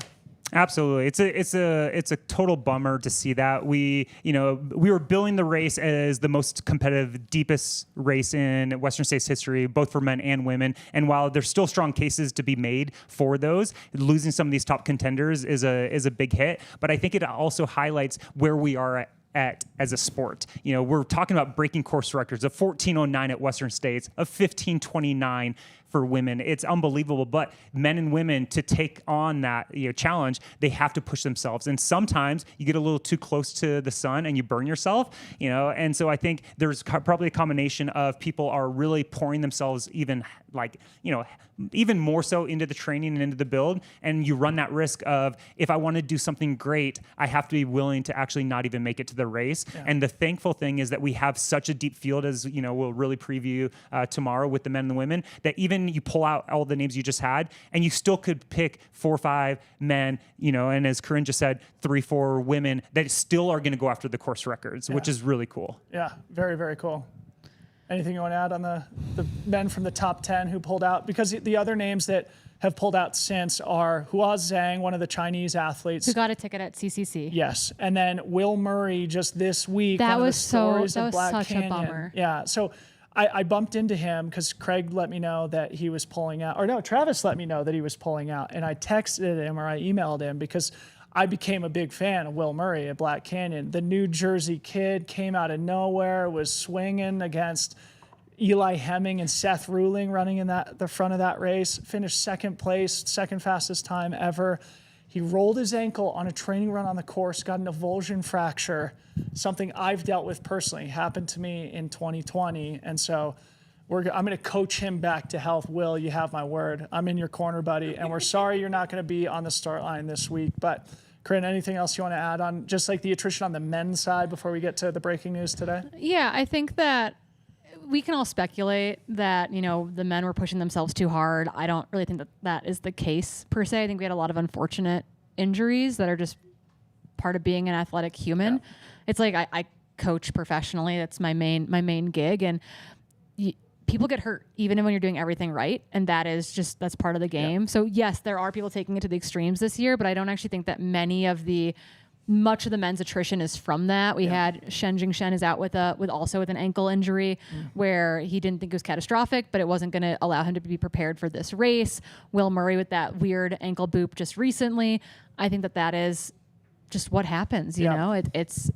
Absolutely. It's a total bummer to see that. We were billing the race as the most competitive, deepest race in Western States history, both for men and women. And while there's still strong cases to be made for those, losing some of these top contenders is a big hit. But I think it also highlights where we are at as a sport. We're talking about breaking course records of 14:09 at Western States, of 15:29 for women. It's unbelievable. But men and women, to take on that challenge, they have to push themselves. And sometimes you get a little too close to the sun and you burn yourself. And so I think there's probably a combination of people are really pouring themselves even more so into the training and into the build. And you run that risk of, if I want to do something great, I have to be willing to actually not even make it to the race. Yeah. And the thankful thing is that we have such a deep field, as we'll really preview tomorrow with the men and the women, that even you pull out all the names you just had and you still could pick 4 or 5 men, and as Corrine just said, 3 or 4 women that still are going to go after the course records, which is really cool. Yeah, very, very cool. Anything you want to add on the men from the top 10 who pulled out? Because the other names that have pulled out since are Hua Zhang, one of the Chinese athletes, who got a ticket at CCC. Yes, and then Will Murray just this week. That was such Canyon. a bummer. Yeah, so I bumped into him because Craig let me know that he was pulling out, or no, Travis let me know that he was pulling out, and I texted him or I emailed him because I became a big fan of Will Murray at Black Canyon. The New Jersey kid came out of nowhere, was swinging against Eli Hemming and Seth Ruling running in the front of that race, finished second place, second fastest time ever. He rolled his ankle on a training run on the course, got an avulsion fracture, something I've dealt with personally, happened to me in 2020. And so I'm going to coach him back to health. Will, you have my word. I'm in your corner, buddy. And we're sorry you're not going to be on the start line this week. But Corrine, anything else you want to add on just like the attrition on the men's side before we get to the breaking news today? Yeah, I think that we can all speculate that, the men were pushing themselves too hard. I don't really think that is the case per se. I think we had a lot of unfortunate injuries that are just part of being an athletic human. Yeah. It's like I coach professionally. That's my main gig. And people get hurt even when you're doing everything right. And that's part of the game. Yeah. So yes, there are people taking it to the extremes this year, but I don't actually think that many of the much of the men's attrition is from that. We had Shen Jingchen is out with an ankle injury where he didn't think it was catastrophic, but it wasn't going to allow him to be prepared for this race. Will Murray with that weird ankle boop just recently. I think that is just what happens. You know, it's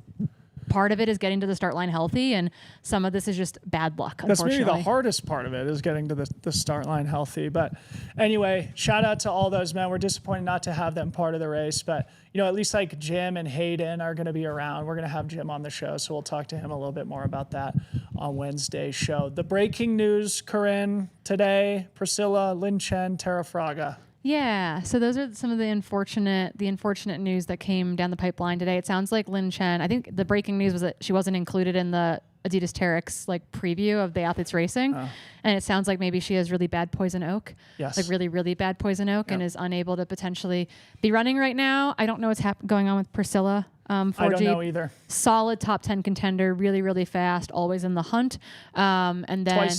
part of it is getting to the start line healthy, and some of this is just bad luck. That's maybe the hardest part of it, is getting to the start line healthy. But anyway, shout out to all those men. We're disappointed not to have them part of the race, but at least like Jim and Hayden are going to be around. We're going to have Jim on the show, so we'll talk to him a little bit more about that on Wednesday's show. The breaking news, Corrine, today: Priscilla, Lin Chen, Tara Fraga. Yeah, so those are some of the unfortunate news that came down the pipeline today. It sounds like Lin Chen, I think the breaking news was that she wasn't included in the Adidas Terex preview of the athletes racing. And it sounds like maybe she has really bad poison oak. Yes. Like really, really bad poison oak, and is unable to potentially be running right now. I don't know what's going on with Priscilla. 4G, I don't know either. Solid top 10 contender, really, really fast, always in the hunt. And then Twice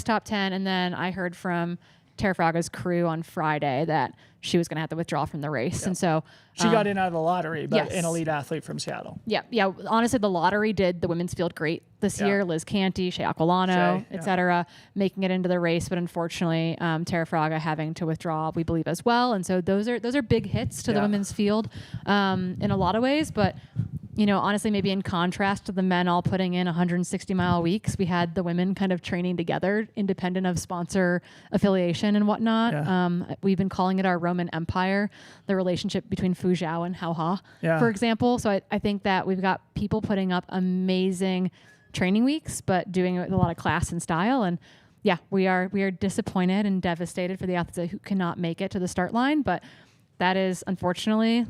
top 10. And then I heard from Tara Fraga's crew on Friday that she was going to have to withdraw from the race. And so she got in out of the lottery, but an elite athlete from Seattle. Yeah. Honestly, the lottery did the women's field great this year. Liz Canty, Shea Aquilano, et cetera, making it into the race. But unfortunately, Tara Fraga having to withdraw, we believe, as well. And so those are big hits to the women's field in a lot of ways. But honestly, maybe in contrast to the men all putting in 160-mile weeks, we had the women kind of training together, independent of sponsor affiliation and whatnot. Yeah. We've been calling it our Roman Empire, the relationship between Fu Zhao and Hao Ha, for example. So I think that we've got people putting up amazing training weeks, but doing it with a lot of class and style. And we are disappointed and devastated for the athletes who cannot make it to the start line, but that is unfortunately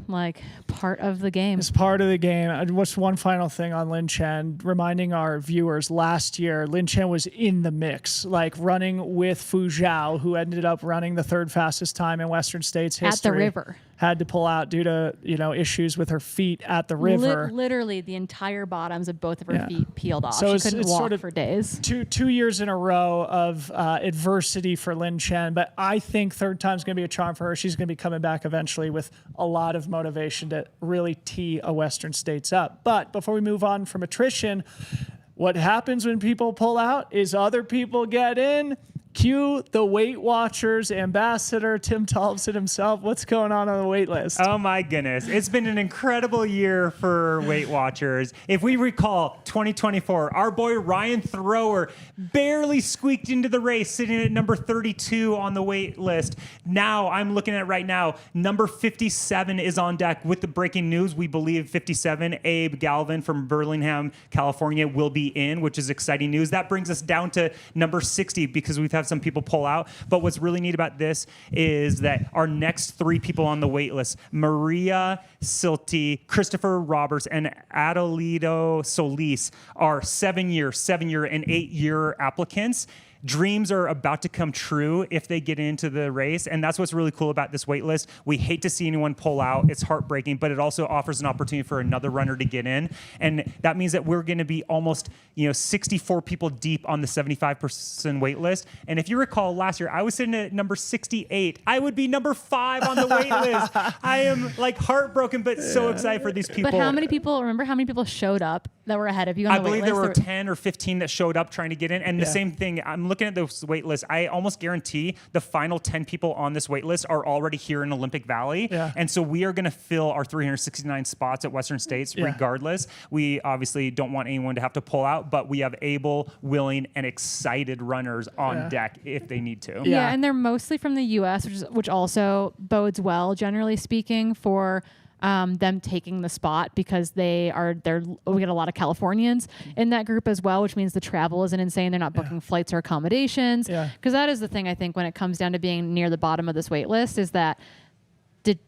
part of the game. It's part of the game. What's one final thing on Lin Chen? Reminding our viewers, last year, Lin Chen was in the mix, running with Fu Zhao, who ended up running the third fastest time in Western States history. At the river. Had to pull out due to issues with her feet at the river. Literally, the entire bottoms of both of her feet peeled off. So she couldn't walk for days. Two years in a row of adversity for Lin Chen, but I think third time's going to be a charm for her. She's going to be coming back eventually with a lot of motivation to really tee a Western States up. But before we move on from attrition, what happens when people pull out is other people get in. Cue the Weight Watchers ambassador, Tim Tollefson himself. What's going on the wait list? Oh my goodness. It's been an incredible year for Weight Watchers. If we recall 2024, our boy Ryan Thrower barely squeaked into the race, sitting at number 32 on the wait list. Now, I'm looking at it right now, number 57 is on deck with the breaking news. We believe 57, Abe Galvin from Burlingame, California, will be in, which is exciting news. That brings us down to number 60 because we've had some people pull out. But what's really neat about this is that our next three people on the wait list, Maria Silti, Christopher Roberts, and Adelito Solis, are 7-year, and 8-year applicants. Dreams are about to come true if they get into the race, and that's what's really cool about this wait list. We hate to see anyone pull out. It's heartbreaking, but it also offers an opportunity for another runner to get in, and that means that we're going to be almost 64 people deep on the 75% wait list. And if you recall last year, I was sitting at number 68. I would be number 5 on the wait list. I am heartbroken, but so excited for these people. But how many people showed up that were ahead of you on the wait list? I believe there were 10 or 15 that showed up trying to get in, and the same thing, I'm looking at this wait list. I almost guarantee the final 10 people on this wait list are already here in Olympic Valley. Yeah. And so we are going to fill our 369 spots at Western States regardless. We obviously don't want anyone to have to pull out, but we have able, willing, and excited runners on deck if they need to. Yeah, and they're mostly from the U.S., which also bodes well, generally speaking, for them taking the spot, because we get a lot of Californians in that group as well, which means the travel isn't insane. They're not booking flights or accommodations. Because that is the thing, I think, when it comes down to being near the bottom of this wait list, is that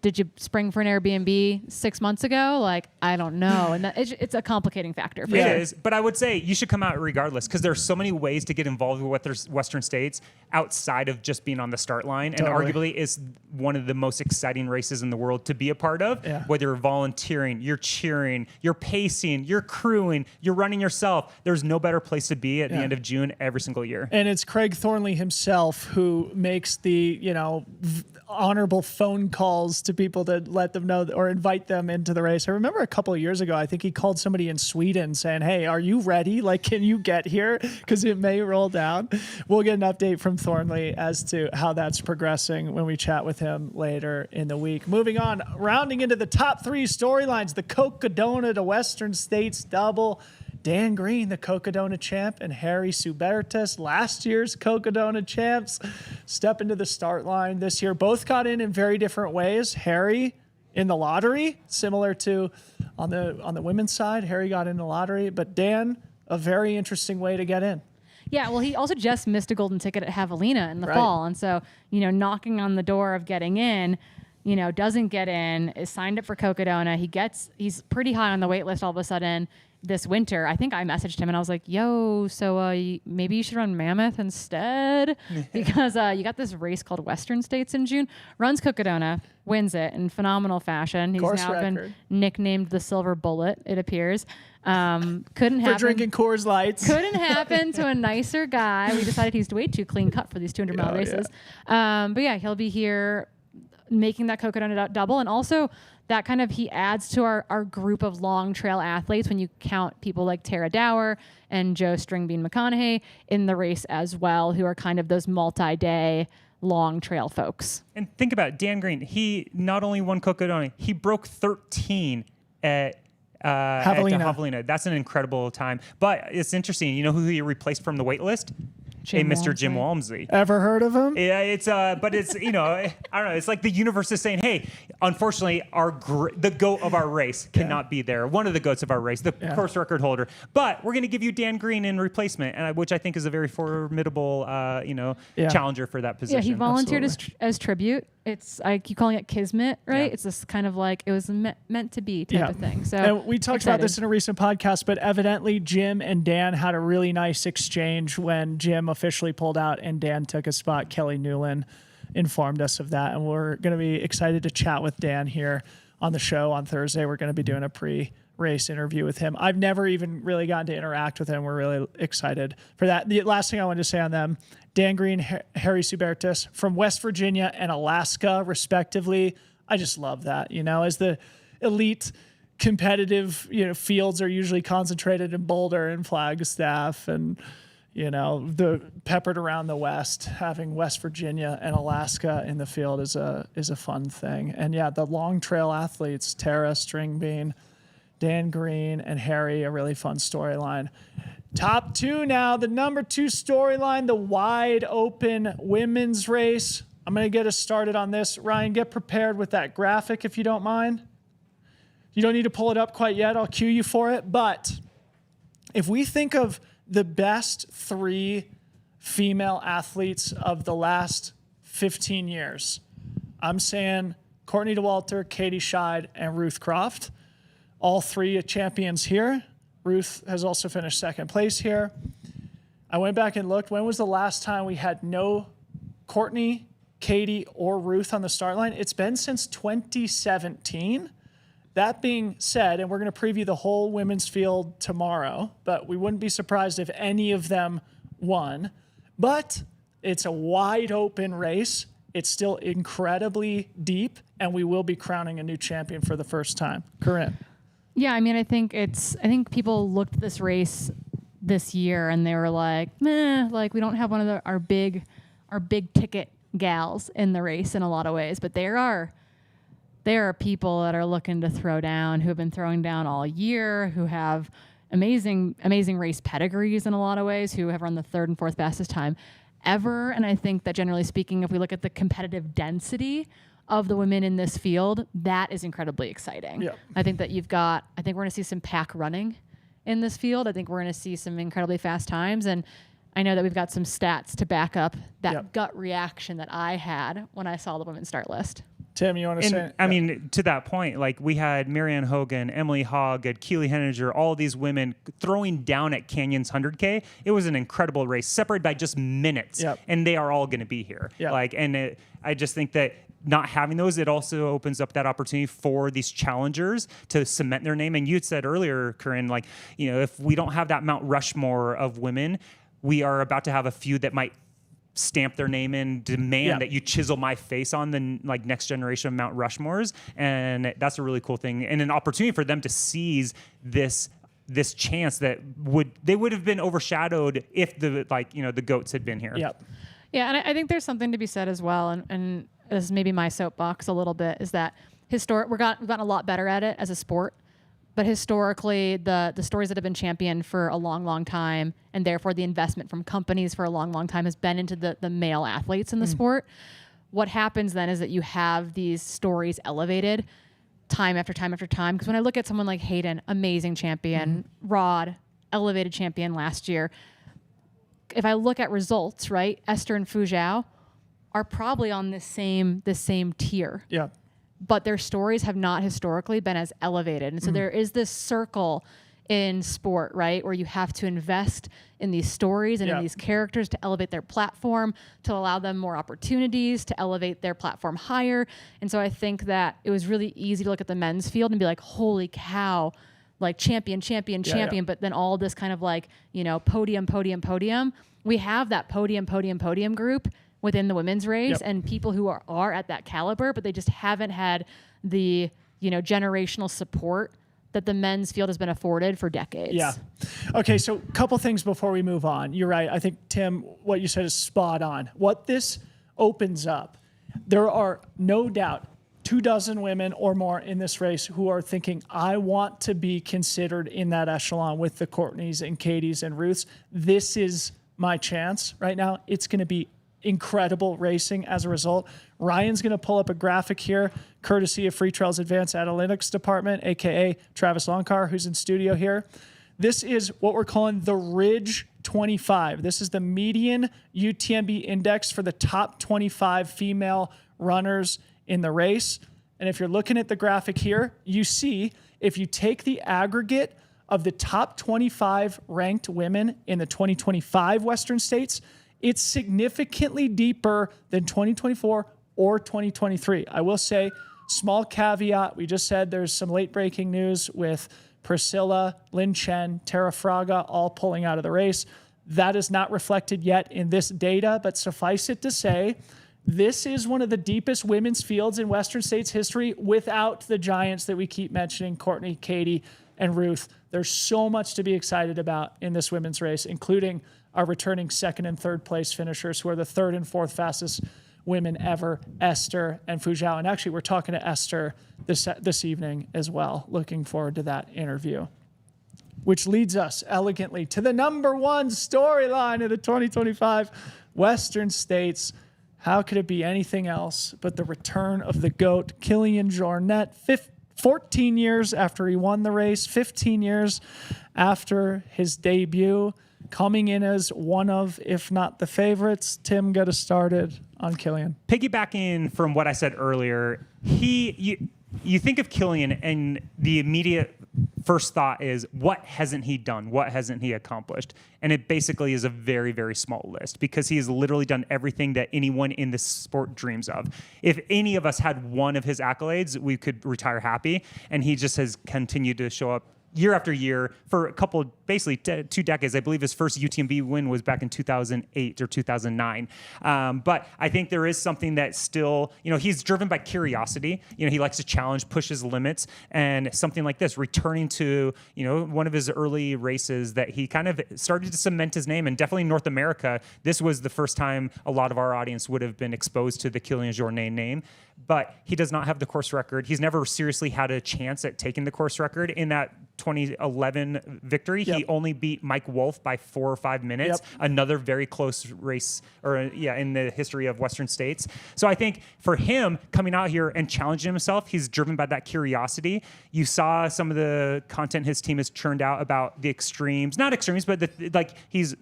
did you spring for an Airbnb 6 months ago? I don't know. And it's a complicating factor. For It sure. is, but I would say you should come out regardless, because there's so many ways to get involved with Western States outside of just being on the start line. And arguably is one of the most exciting races in the world to be a part of, whether you're volunteering, you're cheering, you're pacing, you're crewing, you're running yourself. There's no better place to be at the end of June every single year. And it's Craig Thornley himself who makes the, honorable phone calls emails to people to let them know or invite them into the race. I remember a couple of years ago, I think he called somebody in Sweden saying, hey, are you ready? Like, can you get here? Because it may roll down. We'll get an update from Thornley as to how that's progressing when we chat with him later in the week. Moving on, rounding into the top 3 storylines, the Cocodona to Western States double. Dan Green, the Cocodona champ, and Harry Subertas, last year's Cocodona champs, step into the start line this year. Both got in very different ways. Harry in the lottery, similar to on the women's side. Harry got in the lottery, but Dan, a very interesting way to get in. Yeah, well, he also just missed a golden ticket at Javelina in the fall. And so, knocking on the door of getting in, doesn't get in, is signed up for Cocodona. He's pretty high on the wait list all of a sudden this winter. I think I messaged him and I was like, yo, so maybe you should run Mammoth instead because you got this race called Western States in June. Runs Cocodona, wins it in phenomenal fashion. He's now been nicknamed the Silver Bullet, it appears. Couldn't happen. For drinking Coors Lights. Couldn't happen to a nicer guy. We decided he's way too clean cut for these 200-mile races. Yeah. But yeah, he'll be here making that Cocodona double. And also that kind of, he adds to our group of long trail athletes when you count people like Tara Dower and Joe Stringbean McConaughey in the race as well, who are kind of those multi-day long trail folks. And think about it, Dan Green. He not only won Cocodona, he broke 13 at Javelina. That's an incredible time. But it's interesting. You know who he replaced from the wait list? Mr. Jim Walmsley. Ever heard of him? Yeah, it's but it's I don't know. It's like the universe is saying, hey, unfortunately, the goat of our race cannot be there. One of the goats of our race, the course record holder. But we're going to give you Dan Green in replacement, which I think is a very formidable challenger for that position. Yeah, he volunteered as tribute. It's I keep calling it kismet, right? Yeah. It's this kind of like it was meant to be type of thing. So and we talked about this in a recent podcast, but evidently Jim and Dan had a really nice exchange when Jim officially pulled out and Dan took a spot. Kelly Newland informed us of that, and we're going to be excited to chat with Dan here on the show on Thursday. We're going to be doing a pre-race interview with him. I've never even really gotten to interact with him. We're really excited for that. The last thing I wanted to say on them, Dan Green, Harry Subertas from West Virginia and Alaska, respectively. I just love that, as the elite competitive, fields are usually concentrated in Boulder and Flagstaff and, the peppered around the West. Having West Virginia and Alaska in the field is a fun thing. And yeah, the long trail athletes, Tara Stringbean, Dan Green, and Harry, a really fun storyline. Top 2 now, the number 2 storyline, the wide open women's race. I'm going to get us started on this. Ryan, get prepared with that graphic if you don't mind. You don't need to pull it up quite yet. I'll cue you for it. But if we think of the best 3 female athletes of the last 15 years, I'm saying Courtney Dauwalter, Katie Scheid, and Ruth Croft. All 3 champions here. Ruth has also finished second place here. I went back and looked. When was the last time we had no Courtney, Katie, or Ruth on the start line? It's been since 2017. That being said, and we're going to preview the whole women's field tomorrow, but we wouldn't be surprised if any of them won. But it's a wide open race. It's still incredibly deep, and we will be crowning a new champion for the first time. Corrine. Yeah, I mean, I think people looked at this race this year and they were like, meh, like we don't have one of our big ticket gals in the race in a lot of ways, but there are people that are looking to throw down, who have been throwing down all year, who have amazing race pedigrees in a lot of ways, who have run the 3rd and 4th fastest time ever. And I think that generally speaking, if we look at the competitive density of the women in this field, that is incredibly exciting. Yeah. I think that I think we're going to see some pack running in this field. I think we're going to see some incredibly fast times. And I know that we've got some stats to back up that gut reaction that I had when I saw the women's start list. Tim, you want to say? I mean, to that point, like we had Marianne Hogan, Emily Hogg, Keely Henninger, all these women throwing down at Canyon's 100K. It was an incredible race, separated by just minutes, and they are all going to be here. Yep. I just think that not having those, it also opens up that opportunity for these challengers to cement their name. And you had said earlier, Corrine, like, if we don't have that Mount Rushmore of women, we are about to have a few that might stamp their name in, demand that you chisel my face on the like next generation of Mount Rushmores. And that's a really cool thing and an opportunity for them to seize this chance that would have been overshadowed if the goats had been here. Yep. Yeah, and I think there's something to be said as well, and this is maybe my soapbox a little bit, is that we've gotten a lot better at it as a sport, but historically the stories that have been championed for a long, long time, and therefore the investment from companies for a long, long time has been into the male athletes in the sport. What happens then is that you have these stories elevated time after time after time. Because when I look at someone like Hayden, amazing champion, Rod, elevated champion last year, if I look at results, right, Esther and Fu Zhao are probably on the same tier. Yeah. But their stories have not historically been as elevated. And so there is this circle in sport, right, where you have to invest in these stories and in these characters to elevate their platform, to allow them more opportunities, to elevate their platform higher. And so I think that it was really easy to look at the men's field and be like, holy cow, like champion. But then all this kind of like, podium. We have that podium group within the women's race and people who are at that caliber, but they just haven't had the, generational support that the men's field has been afforded for decades. Yeah. Okay, so a couple things before we move on. You're right. I think, Tim, what you said is spot on. What this opens up, there are no doubt 24 women or more in this race who are thinking, I want to be considered in that echelon with the Courtneys and Katies and Ruths. This is my chance right now. It's going to be incredible racing as a result. Ryan's going to pull up a graphic here, courtesy of Freetrail's Advanced Analytics Department, aka Travis Longcar, who's in studio here. This is what we're calling the Ridge 25. This is the median UTMB index for the top 25 female runners in the race. And if you're looking at the graphic here, you see if you take the aggregate of the top 25 ranked women in the 2025 Western States, it's significantly deeper than 2024 or 2023. I will say, small caveat, we just said there's some late breaking news with Priscilla, Lin Chen, Tara Fraga all pulling out of the race. That is not reflected yet in this data, but suffice it to say, this is one of the deepest women's fields in Western States history without the giants that we keep mentioning, Courtney, Katie, and Ruth. There's so much to be excited about in this women's race, including our returning second and third place finishers, who are the third and fourth fastest women ever, Esther and Fu Zhao. And actually, we're talking to Esther this evening as well. Looking forward to that interview. Which leads us elegantly to the number one storyline of the 2025 Western States. How could it be anything else but the return of the GOAT, Killian Jarnett, 14 years after he won the race, 15 years after his debut, coming in as one of, if not the favorites. Tim, get us started on Killian. Piggybacking from what I said earlier, you think of Killian and the immediate first thought is, what hasn't he done? What hasn't he accomplished? And it basically is a very, very small list, because he has literally done everything that anyone in this sport dreams of. If any of us had one of his accolades, we could retire happy. And he just has continued to show up year after year for a couple, basically 2 decades. I believe his first UTMB win was back in 2008 or 2009. But I think there is something that still, he's driven by curiosity. He likes to challenge, push his limits, and something like this, returning to, one of his early races that he kind of started to cement his name. And definitely in North America, this was the first time a lot of our audience would have been exposed to the Killian Jarnett name. But he does not have the course record. He's never seriously had a chance at taking the course record. In that 2011 victory, he only beat Mike Wolf by 4 or 5 minutes. Another very close race, in the history of Western States. So I think for him coming out here and challenging himself, he's driven by that curiosity. You saw some of the content his team has churned out about the extremes, not extremes, but he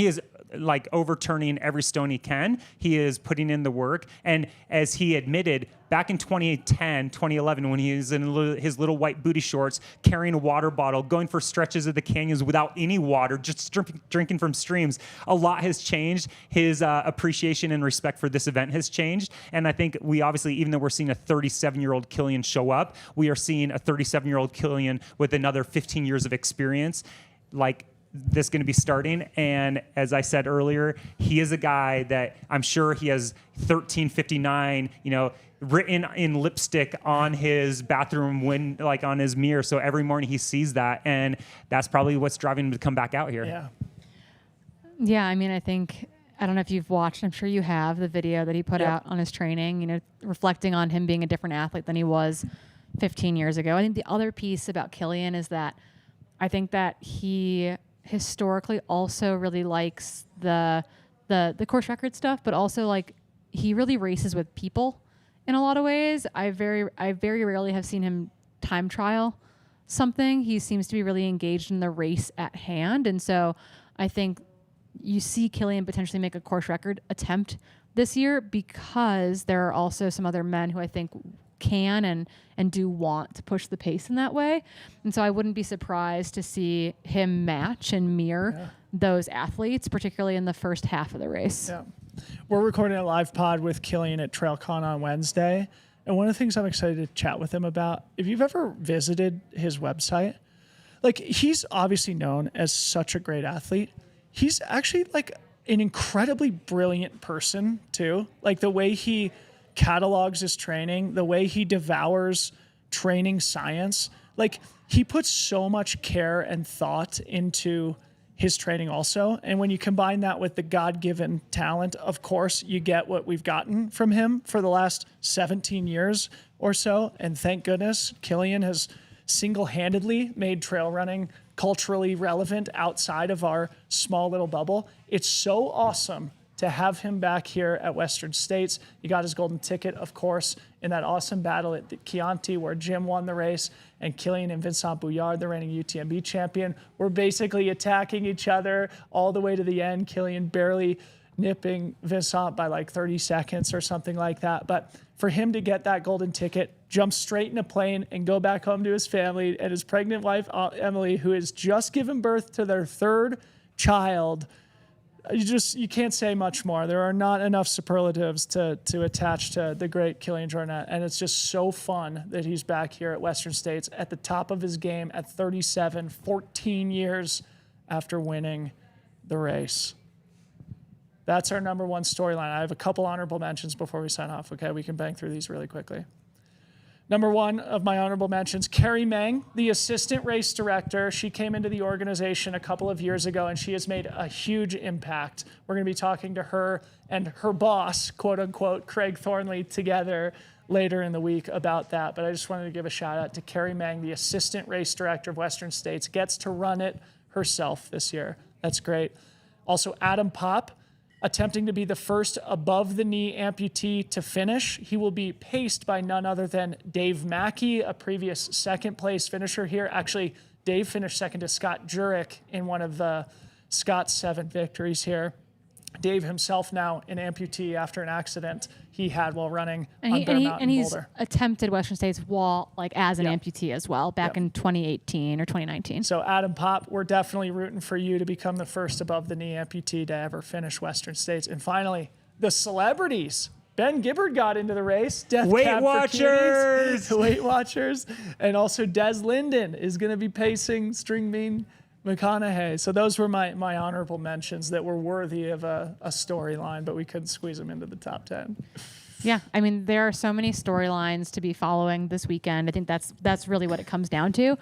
is like overturning every stone he can. He is putting in the work. And as he admitted back in 2010, 2011, when he was in his little white booty shorts, carrying a water bottle, going for stretches of the canyons without any water, just drinking from streams, a lot has changed. His appreciation and respect for this event has changed. And I think we obviously, even though we're seeing a 37-year-old Killian show up, we are seeing a 37-year-old Killian with another 15 years of experience. Like, this going to be starting. And as I said earlier, he is a guy that I'm sure he has 1359, written in lipstick on his bathroom on his mirror. So every morning he sees that, and that's probably what's driving him to come back out here. Yeah. Yeah, I don't know if you've watched, I'm sure you have, the video that he put Yep. out on his training, reflecting on him being a different athlete than he was 15 years ago. I think the other piece about Killian is that I think that he historically also really likes the course record stuff, but also like he really races with people in a lot of ways. I very rarely have seen him time trial something. He seems to be really engaged in the race at hand. And so I think you see Killian potentially make a course record attempt this year because there are also some other men who I think can and do want to push the pace in that way. And so I wouldn't be surprised to see him match and mirror those athletes, particularly in the first half of the race. Yeah. We're recording a live pod with Killian at TrailCon on Wednesday. And one of the things I'm excited to chat with him about, if you've ever visited his website, like he's obviously known as such a great athlete. He's actually like an incredibly brilliant person too. Like the way he catalogs his training, the way he devours training science, like he puts so much care and thought into his training also. And when you combine that with the God-given talent, of course, you get what we've gotten from him for the last 17 years or so. And thank goodness, Killian has single-handedly made trail running culturally relevant outside of our small little bubble. It's so awesome to have him back here at Western States. He got his golden ticket, of course, in that awesome battle at the Chianti where Jim won the race and Killian and Vincent Bouillard, the reigning UTMB champion, were basically attacking each other all the way to the end. Killian barely nipping Vincent by like 30 seconds or something like that. But for him to get that golden ticket, jump straight in a plane and go back home to his family and his pregnant wife, Emily, who has just given birth to their third child, you can't say much more. There are not enough superlatives to attach to the great Killian Jarnett. And it's just so fun that he's back here at Western States at the top of his game at 37, 14 years after winning the race. That's our number one storyline. I have a couple honorable mentions before we sign off. Okay, we can bang through these really quickly. Number one of my honorable mentions, Carrie Meng, the assistant race director. She came into the organization a couple of years ago, and she has made a huge impact. We're going to be talking to her and her boss, quote unquote, Craig Thornley, together later in the week about that. But I just wanted to give a shout out to Carrie Meng, the assistant race director of Western States, gets to run it herself this year. That's great. Also, Adam Popp, attempting to be the first above-the-knee amputee to finish. He will be paced by none other than Dave Mackey, a previous second-place finisher here. Actually, Dave finished second to Scott Jurich in one of Scott's 7 victories here. Dave himself now an amputee after an accident he had while running on Bear Mountain he's Boulder. attempted Western States wall as an amputee as well back Yep. in 2018 or 2019. So Adam Popp, we're definitely rooting for you to become the first above-the-knee amputee to ever finish Western States. And finally, the celebrities. Ben Gibbard got into the race. Death Weight Cab for Watchers. Cuties. Weight Watchers. And also Des Linden is going to be pacing String Bean McConaughey. So those were my honorable mentions that were worthy of a storyline, but we couldn't squeeze them into the top 10. Yeah, I mean, there are so many storylines to be following this weekend. I think that's really what it comes down to.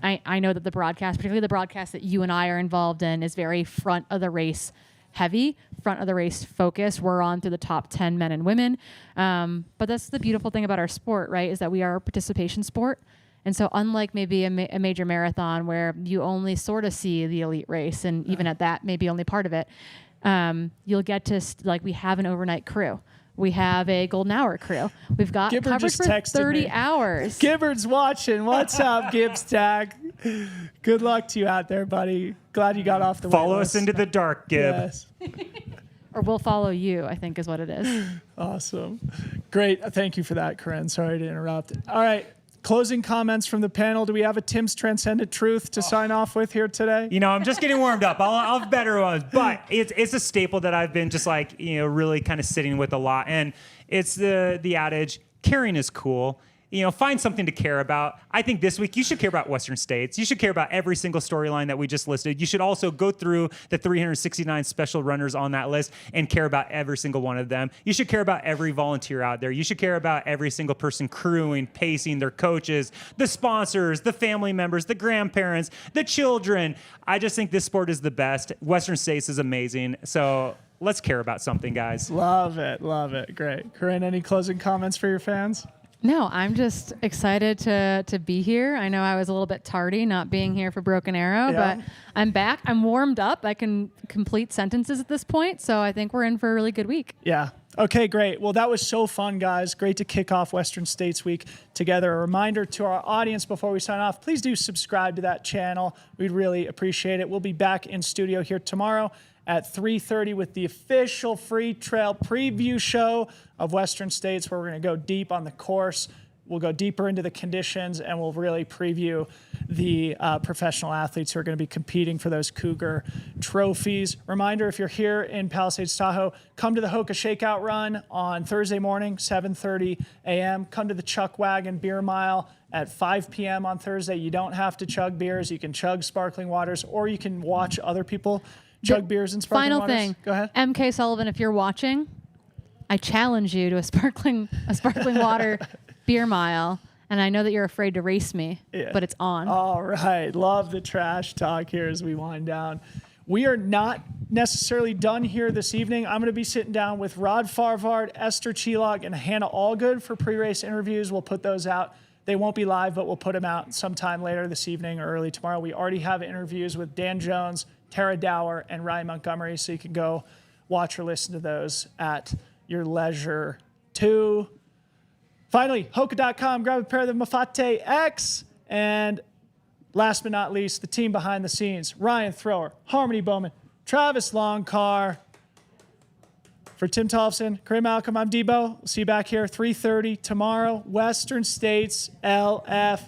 I know that the broadcast, particularly the broadcast that you and I are involved in, is very front of the race heavy, front of the race focus. We're on through the top 10 men and women. But that's the beautiful thing about our sport, right, is that we are a participation sport. And so unlike maybe a major marathon where you only sort of see the elite race, and even at that, maybe only part of it, you'll get to, we have an overnight crew. We have a golden hour crew. We've got Gibbard coverage just for texted 30 me. hours. Gibbard's watching. What's up, Gibbs Tag? Good luck to you out there, buddy. Glad you got off the Follow wait us list. into the dark, Gib. Yes. Or we'll follow you, I think is what it is. Awesome. Great. Thank you for that, Corrine. Sorry to interrupt. All right. Closing comments from the panel. Do we have a Tim's Transcendent Truth to sign off with here today? I'm just getting warmed up. I'll have better ones, but it's a staple that I've been just really kind of sitting with a lot. And it's the adage, caring is cool. find something to care about. I think this week you should care about Western States. You should care about every single storyline that we just listed. You should also go through the 369 special runners on that list and care about every single one of them. You should care about every volunteer out there. You should care about every single person crewing, pacing, their coaches, the sponsors, the family members, the grandparents, the children. I just think this sport is the best. Western States is amazing. So let's care about something, guys. Love it. Love it. Great. Corinne, any closing comments for your fans? No, I'm just excited to be here. I know I was a little bit tardy not being here for Broken Arrow, but I'm back. I'm warmed up. I can complete sentences at this point, so I think we're in for a really good week. Yeah. Okay, great. Well, that was so fun, guys. Great to kick off Western States Week together. A reminder to our audience before we sign off, please do subscribe to that channel. We'd really appreciate it. We'll be back in studio here tomorrow at 3:30 with the official Freetrail preview show of Western States, where we're going to go deep on the course. We'll go deeper into the conditions, and we'll really preview the professional athletes who are going to be competing for those Cougar trophies. Reminder, if you're here in Palisades, Tahoe, come to the Hoka Shakeout Run on Thursday morning, 7:30 a.m. Come to the Chuck Wagon Beer Mile at 5 p.m. on Thursday. You don't have to chug beers. You can chug sparkling waters, or you can watch other people chug beers and sparkling Final waters. thing. Go ahead. MK Sullivan, if you're watching, I challenge you to a sparkling water beer mile. And I know that you're afraid to race me, but it's on. All right. Love the trash talk here as we wind down. We are not necessarily done here this evening. I'm going to be sitting down with Rod Farvard, Esther Chilog, and Hannah Allgood for pre-race interviews. We'll put those out. They won't be live, but we'll put them out sometime later this evening or early tomorrow. We already have interviews with Dan Jones, Tara Dower, and Ryan Montgomery, so you can go watch or listen to those at your leisure too. Finally, Hoka.com, grab a pair of the Mafate X. And last but not least, the team behind the scenes, Ryan Thrower, Harmony Bowman, Travis Longcar. For Tim Tollefson, Corinne Malcolm, I'm Debo. We'll see you back here 3:30 tomorrow. Western States LF.